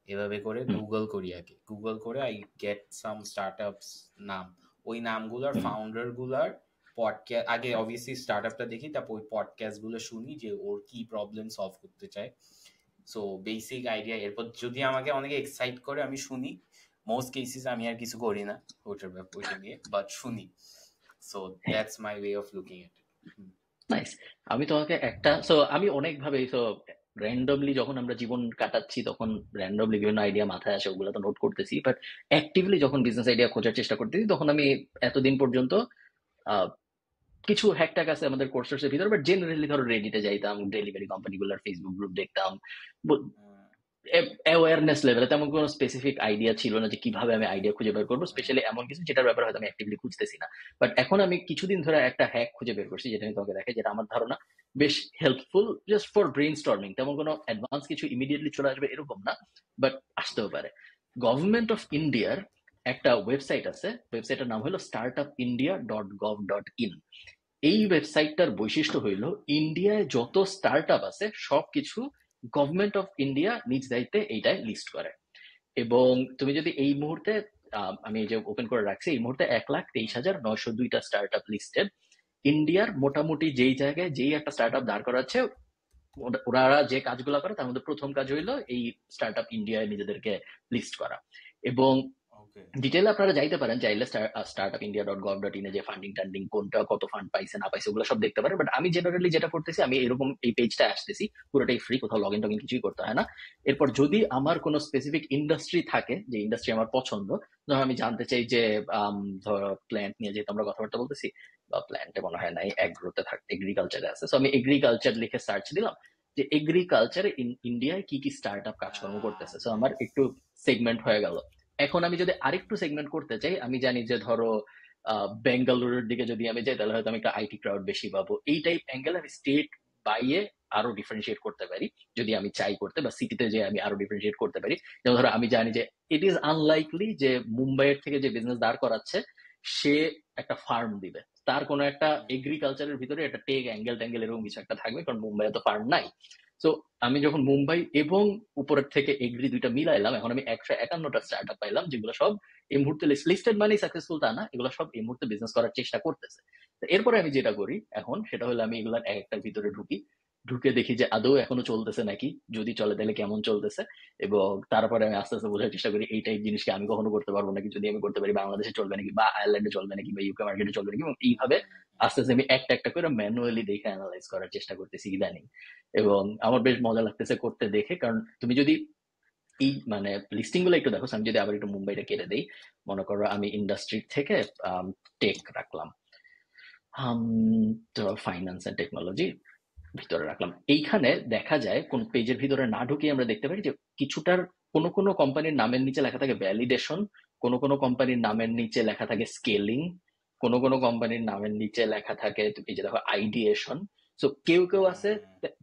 এভাবে করে গুগল করে আই গেট সাম স্টার্টআপস নাম, ওই নামগুলোর ফাউন্ডার গুলার পডকাস্ট, আগে অবভিয়াসলি স্টার্টআপটা দেখি, তারপর ওই পডকাস্ট গুলো শুনি যে ওর কি প্রবলেম সলভ করতে চায়। সো বেসিক আইডিয়া, এরপর যদি আমাকে অনেকে এক্সাইট করে আমি শুনি, মোস্ট কেসেস আমি আর কিছু করি না ওইটা নিয়ে, বাট শুনি। So that's my way of looking at it. Nice. আমি তোমাকে আমি অনেকভাবে র্যান্ডমলি যখন আমরা জীবন কাটাচ্ছি তখন র্যান্ডমলি বিভিন্ন আইডিয়া মাথায় আসে, ওগুলো তো নোট করতেছি, বাট অ্যাক্টিভলি যখন বিজনেস আইডিয়া খোঁজার চেষ্টা করতেছি তখন আমি এতদিন পর্যন্ত কিছু হ্যাকট্যাক আছে আমাদের কোর্সের ভিতরে, বাট জেনারেলি ধরো রেডিটে যাইতাম, ডেলিভারি কোম্পানিগুলোর ফেসবুক গ্রুপ দেখতাম, অ্যাওয়ারনেস লেভেলে তেমন কোনো স্পেসিফিক আইডিয়া ছিল না যে কিভাবে আমি আইডিয়া খুঁজে বের করবো, স্পেশালি এমন কিছু যেটার ব্যাপারে হয়তো আমি অ্যাক্টিভলি খুঁজতেছি না। বাট এখন আমি কিছুদিন ধরে একটা হ্যাক খুঁজে বের করছি যেটা আমি তোমাকে দেখে, যেটা আমার ধারণা বেশ helpful just for brain storming. তেমন কোনো অ্যাডভান্স কিছু ইমিডিয়েটলি চলে আসবে এরকম না, বাট আসতেও পারে। গভর্নমেন্ট অফ ইন্ডিয়ার একটা ওয়েবসাইট আছে, ওয়েবসাইটের নাম হলো startupindia.gov.in। এই ওয়েবসাইটটার বৈশিষ্ট্য হইল ইন্ডিয়ায় যত স্টার্ট আপ আছে সবকিছু গভর্নমেন্ট অফ ইন্ডিয়া নিজ দায়িত্বে এইটায় লিস্ট করে। এবং তুমি যদি এই মুহূর্তে আমি এই যে ওপেন করে রাখছি, এই মুহূর্তে 1,23,902টা স্টার্ট আপ লিস্টেড। ইন্ডিয়ার মোটামুটি যেই জায়গায় যেই একটা স্টার্ট আপ দাঁড় করাচ্ছে, ওরা যে কাজগুলো করে তার মধ্যে প্রথম কাজ হইলো এই স্টার্ট আপ ইন্ডিয়ায় নিজেদেরকে লিস্ট করা। এবং ডিটেইলে আপনারা যাইতে পারেন চাইলে startupindia.gov.in এ যে ফান্ডিং টান্ডিং কোনটা কত ফান্ড পাইছে না পাইছে ওগুলো সব দেখতে পারেন। বাট আমি জেনারেলি যেটা করতেছি, আমি এরকম এই পেজটা আসতেছি, পুরোটাই ফ্রি, কোথাও লগ ইন কিছুই করতে হয় না। এরপর যদি আমার কোনো স্পেসিফিক ইন্ডাস্ট্রি থাকে, যে ইন্ডাস্ট্রি আমার পছন্দ, ধর আমি জানতে চাই যে ধরো প্ল্যান্ট নিয়ে যেহেতু আমরা কথাবার্তা বলতেছি, বা প্ল্যান্টে মনে হয় নাই, এগ্রোতে এগ্রিকালচারে আছে, সো আমি এগ্রিকালচার লিখে সার্চ দিলাম যে এগ্রিকালচারে ইন্ডিয়ায় কি কি স্টার্ট আপ কাজকর্ম করতেছে। সো আমার একটু সেগমেন্ট হয়ে গেল। এখন আমি যদি আরেকটু সেগমেন্ট করতে চাই, আমি জানি যে ধরো বেঙ্গালুরুর দিকে যদি আমি যাই তাহলে হয়তো আমি একটা আইটি ক্রাউড বেশি পাবো। এই টাইপ অ্যাঙ্গেল আমি স্টেট বাইয়ে আরো ডিফারেন্সিয়েট করতে পারি যদি আমি চাই করতে, বা সিটিতে যে আমি আরো ডিফারেন্সিয়েট করতে পারি। যেমন ধরো আমি জানি যে ইট ইজ আনলাইকলি যে মুম্বাইয়ের থেকে যে বিজনেস দাঁড় করাচ্ছে সে একটা ফার্ম দিবে, তার কোনো একটা এগ্রিকালচারের ভিতরে একটা টেক অ্যাঙ্গেল ট্যাঙ্গেল এরকম কিছু একটা থাকবে, কারণ মুম্বাইয়ে তো ফার্ম নাই। সো আমি যখন মুম্বাই এবং উপরের থেকে এগ্রি দুইটা মিলাইলাম, এখন আমি 151টা স্টার্ট আপ পাইলাম, যেগুলো সব এই মুহূর্তে লিস্টেড মানে সাকসেসফুল তা না, এগুলো সব এই মুহূর্তে বিজনেস করার চেষ্টা করতেছে। এরপরে আমি যেটা করি এখন সেটা হলো আমি এগুলার এক একটার ভিতরে ঢুকে দেখি যে আদৌ এখনো চলতেছে নাকি, যদি চলে তাহলে কেমন চলতেছে, এবং তারপরে আমি আস্তে আস্তে বোঝার চেষ্টা করি এই টাইপ জিনিসকে আমি কখনো করতে পারবো নাকি, যদি আমি করতে পারি বাংলাদেশে চলবে নাকি, বা আয়ারল্যান্ডে চলবে নাকি, বা ইউকে মার্কেটে চলবে নাকি। এবং এইভাবে আস্তে আস্তে আমি একটা একটা করে ম্যানুয়ালি দেখে অ্যানালাইজ করার চেষ্টা করতেছি ইদানিং, এবং আমার বেশ মজা লাগতেছে করতে দেখে। কারণ তুমি যদি এই মানে লিস্টিং গুলো একটু দেখো, আমি যদি আবার একটু মুম্বাইটা কেটে দেই, মনে করো আমি ইন্ডাস্ট্রি থেকে টেক রাখলাম, ফাইন্যান্স এন্ড টেকনোলজি ভিতরে রাখলাম, এইখানে দেখা যায় কোন পেজের ভিতরে না ঢুকে আমরা দেখতে পারি যে কিছুটার কোনো কোম্পানির নামের নিচে লেখা থাকে ভ্যালিডেশন, কোনো কোম্পানির নামের নিচে লেখা থাকে স্কেলিং, কোনো কোম্পানির নামের নিচে লেখা থাকে এই যে দেখো আইডিয়েশন। সো কেউ আছে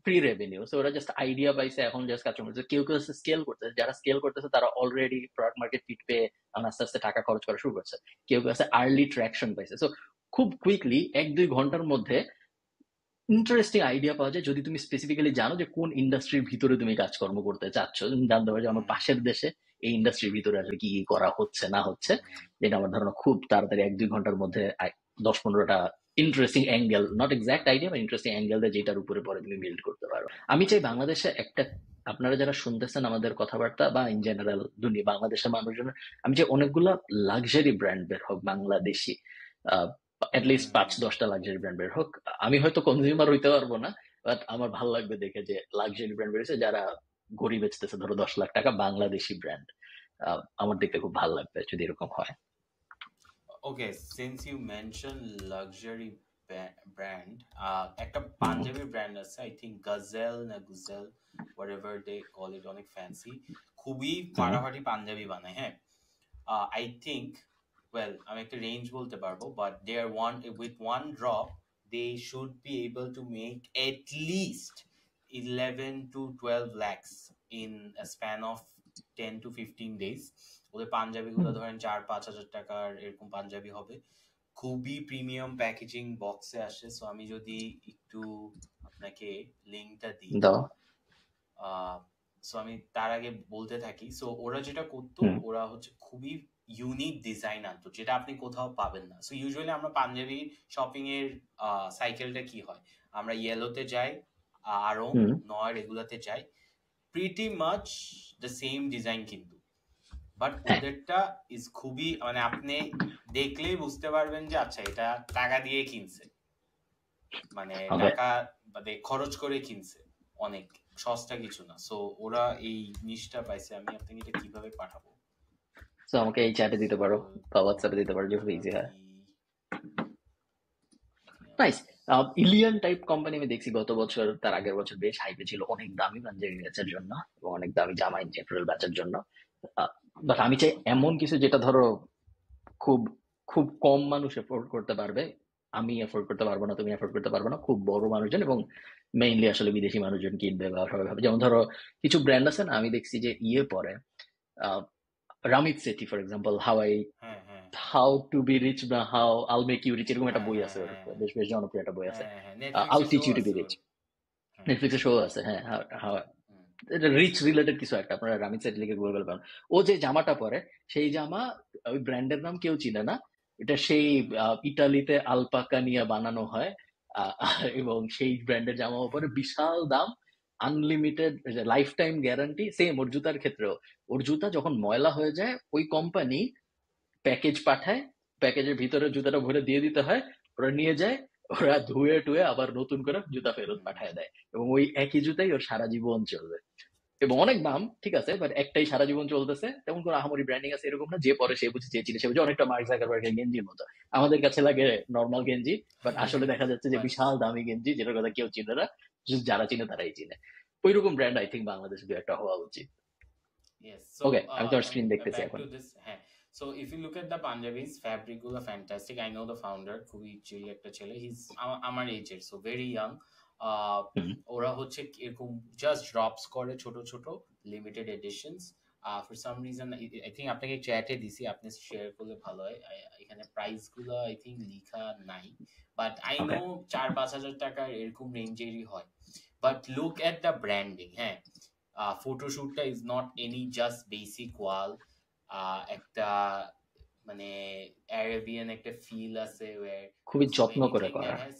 প্রি রেভিনিউ, সো ওরা জাস্ট আইডিয়া পাইছে, এখন জাস্ট কাস্টমার। কেউ আছে স্কেল করতেছে, যারা স্কেল করতেছে তারা অলরেডি প্রোডাক্ট মার্কেট ফিট পেয়ে আস্তে আস্তে টাকা খরচ করা শুরু করছে। কেউ আছে আর্লি ট্র্যাকশন পাইছে। সো খুব কুইকলি 1-2 ঘন্টার মধ্যে ইন্টারেস্টিং আইডিয়া পাওয়া যায় যদি তুমি স্পেসিফিক্যালি জানো যে কোন ইন্ডাস্ট্রির ভিতরে তুমি কাজকর্ম করতে চাচ্ছ। জানতে পারো যে আমার পাশের দেশে এই ইন্ডাস্ট্রির ভিতরে আসলে কি করা হচ্ছে না হচ্ছে, যেটা আমার ধারণা খুব তাড়াতাড়ি 1-2 ঘন্টার মধ্যে 10-15টা interesting angle, not exact idea, বা ইন্টারেস্টিং অ্যাঙ্গেল দিয়ে যেটার উপরে পরে তুমি বিল্ড করতে পারো। আমি চাই বাংলাদেশে একটা, আপনারা যারা শুনতেছেন আমাদের কথাবার্তা বা ইন জেনারেল দুনিয়া বাংলাদেশের মানুষজন, আমি চাই অনেকগুলা লাক্সারি ব্র্যান্ড বের হোক বাংলাদেশি, অ্যাটলিস্ট 5-10টা লাক্সারি ব্র্যান্ড বের হোক। আমি হয়তো কনজিউমার হইতে পারবো না, বাট আমার ভালো লাগবে দেখে যে লাক্সারি ব্র্যান্ড বেরিয়েছে যারা গড়ি বেচতেছে ধরো 10 লাখ টাকা, বাংলাদেশি ব্র্যান্ড। আমার দেখতে খুব ভালো লাগবে যদি এরকম হয়। Okay, since you mention luxury brand, একটা পাঞ্জাবি ব্র্যান্ড আছে, আই থিঙ্ক গজেল না গুজেল, হোয়াটএভার দে কল ইট, অনেক ফ্যান্সি, খুবই ফাটাফাটি পাঞ্জাবি বানায়। হ্যাঁ, আই থিঙ্ক well, আমি একটা রেঞ্জ বলতে পারবো, but they are with one drop they should be able to make at least 11 to 12 lakhs in a span of 10 to 15 days. ওদের পাঞ্জাবি গুলো ধরেন 4-5 হাজার টাকার এরকম পাঞ্জাবি হবে, খুবই প্রিমিয়াম প্যাকেজিং বক্সে আসে। সো আমি যদি একটু আপনাকে লিংকটা দিই, সো আমি তার আগে বলতে থাকি। সো ওরা যেটা করতো, ওরা হচ্ছে খুবই ইউনিক ডিজাইন আনতো যেটা আপনি কোথাও পাবেন না। সো ইউজুয়ালি আমরা পাঞ্জাবি শপিং এর সাইকেলটা কি হয়, আমরা ইয়েলোতে যাই, আরং, নয়, এগুলাতে যাই, pretty much the same design, কিন্তু বাট হ্যাঁ ওদেরটা ইজ খুবই মানে আপনি দেখলেই বুঝতে পারবেন যে আচ্ছা এটা টাকা দিয়ে কিনছে, মানে ওকে টাকা মানে খরচ করে কিনছে, অনেক সস্তা কিছু না। সো ওরা এই জিনিসটা পাইছে। আমি আপনাকে এটা কিভাবে পাঠাবো? সো আমাকে এই চ্যাটে দিতে পারো বা হোয়াটসঅ্যাপে দিতে পারো, যেভাবে ইজি হয়। নাইস। ইলিয়ান টাইপ কোম্পানি আমি দেখছি গত বছর, তার আগের বছর বেশ হাইপে ছিল, অনেক দামি পাঞ্জাবি বেচার জন্য এবং অনেক দামি জামা ইন জেনারেল বেচার জন্য। বাট আমি চাই এমন কিছু যেটা ধরো খুব খুব কম মানুষ এফোর্ড করতে পারবে। আমি এফোর্ড করতে পারবো না, তুমি এফোর্ড করতে পারবো না, খুব বড় মানুষজন এবং মেইনলি আসলে বিদেশি মানুষজন কিনবে বা সবাই ভাবে। যেমন ধরো কিছু ব্র্যান্ড আছে না, আমি দেখছি যে ইয়ে পরে রামিত সেঠি ফর এক্সাম্পল, হ্যাঁ হ্যাঁ হাউ টু বি রিচ না how all make you rich, এরকম একটা হ্যাঁ বই হ্যাঁ আছে ওর, হ্যাঁ বেশ বেশ জনপ্রিয় একটা বই আছে। হ্যাঁ হ্যাঁ আল নেটফ্লিক্সে teach show you to be আছে রিচ, ওর। হ্যাঁ নেটফ্লিক্সে শো আছে। হ্যাঁ, হুম, এটা রিচ রিলেটেড কিছু একটা, আপনারা রামিত সেঠি লিখে গুগল পাবেন। ও যে জামাটা পরে, সেই জামা ওই ব্র্যান্ডের নাম কেউ চিনে না, এটা সেই ইটালিতে আলপাকা নিয়ে বানানো হয়। এবং সেই ব্র্যান্ডের জামা পরে, বিশাল দাম, unlimited lifetime guarantee. Same ওর জুতার ক্ষেত্রেও, ওর জুতা যখন ময়লা হয়ে যায় ওই কোম্পানি প্যাকেজ পাঠায়, প্যাকেজের ভিতরে জুতাটা ভরে দিয়ে দিতে হয়, ওরা নিয়ে যায়, ওরা ধুয়ে টুয়ে আবার নতুন করে জুতা ফেরত হুম, পাঠায় দেয়, এবং ওই একই জুতাই ওর সারা জীবন চলবে। এবং অনেক দাম, ঠিক আছে, বাট একটাই সারা জীবন চলতেছে, তেমন কোনো আহামরি ব্র্যান্ডিং আছে এরকম না, যে পরে সে বুঝে, যে চিনে সে বুঝে। অনেকটা মার্ক জাকারবার্গের গেঞ্জির মতো, আমাদের কাছে লাগে নর্মাল গেঞ্জি, বাট আসলে দেখা যাচ্ছে যে বাট বিশাল দামি গেঞ্জি, যেটার কথা কেউ চিনে না, just যারা চিনে তারাই চিনে। ওইরকম ব্র্যান্ড আই থিঙ্ক বাংলাদেশে দু একটা হওয়া উচিত। yes, ওকে, so আমি তোমার স্ক্রিন দেখতেছি back এখন। to this. So if you look at the Punjabis, fabric গুলো fantastic. I know the founder, খুবই chill একটা ছেলে, he's আমার এজের, so very young. হুম, ওরা হচ্ছে এরকম জাস্ট ড্রপস করে ছোট ছোট limited editions. For some reason I think আপনাকে চ্যাটে দিছি, আপনি শেয়ার করলে ভালো হয়। এখানে প্রাইস গুলো আই থিঙ্ক লিখা নাই, বাট আই ওকে। নো 4-5 হাজার টাকার এরকম রেঞ্জেরই হয়। But look at the branding. হ্যাঁ, ফটোশুটটা is not any just basic wall, একটা মানে অ্যারাবিয়ান একটা ফিল আছে, where খুবই so যত্ন করে anything that করা। has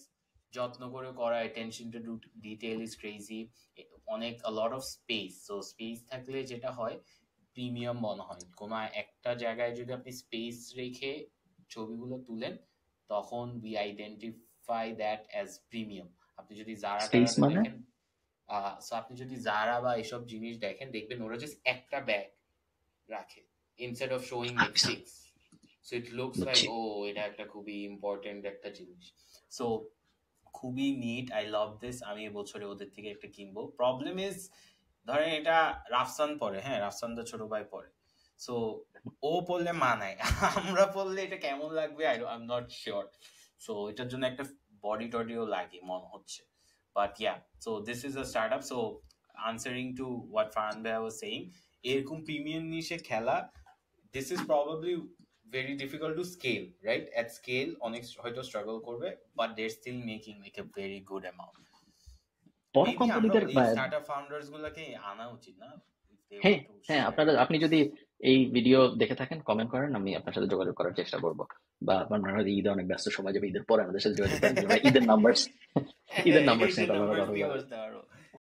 যত্ন করে করা, attention to detail is crazy, অনেক a lot of space. So space থাকলে যেটা হয় প্রিমিয়াম মনে হয়। কোনো একটা জায়গায় যদি আপনি স্পেস রেখে ছবিগুলো তুলেন, তখন we identify that as premium. আপনি যদি জারা স্পেস টারাতে মানে? দেখেন, সো আপনি যদি জারা বা এসব জিনিস দেখেন, দেখবেন ওরা জাস্ট একটা ব্যাগ রাখে instead of showing like 6, so it looks like বুঝছি। ও এটা একটা খুবই ইম্পর্টেন্ট একটা জিনিস। সো খুবই নিট, আই লাভ দিস। আমি এবছরে ওদের থেকে একটা কিনবো। প্রবলেম ইজ, ধরেন এটা রাফসান পরে, হ্যাঁ রাফসান দা ছোট ভাই পরে, সো ও পড়লে মানায়, আমরা পড়লে এটা কেমন লাগবে I am not sure. So এটার জন্য একটা বডি টডিও লাগে মনে হচ্ছে। But yeah, so this is a start up. So answering to what Farhan ভাই ওয়াজ সেইং, এরকম প্রিমিয়াম নিশে খেলা, this is probably very difficult to scale, right? At scale অনেক হয়তো struggle করবে, but they're still making like a very good amount. বড় Maybe আমরা কোম্পানিদের, এই স্টার্টআপ ফাউন্ডার্স গুলোকে আনা উচিত না, if they হ্যাঁ want to হ্যাঁ, share. আপনারা, আপনি যদি এই ভিডিও দেখে থাকেন কমেন্ট করেন, আমি আপনার সাথে যোগাযোগ করার চেষ্টা করব। বা আপনার হয়তো ঈদে অনেক ব্যস্ত সময় যাবে, ঈদের পরে আমাদের সাথে যোগাযোগ করেন, ঈদের নাম্বারস, ঈদের নাম্বারস নিয়ে ঈদের কথা numbers কথা দিয়ে বলবো। বসতে পারো।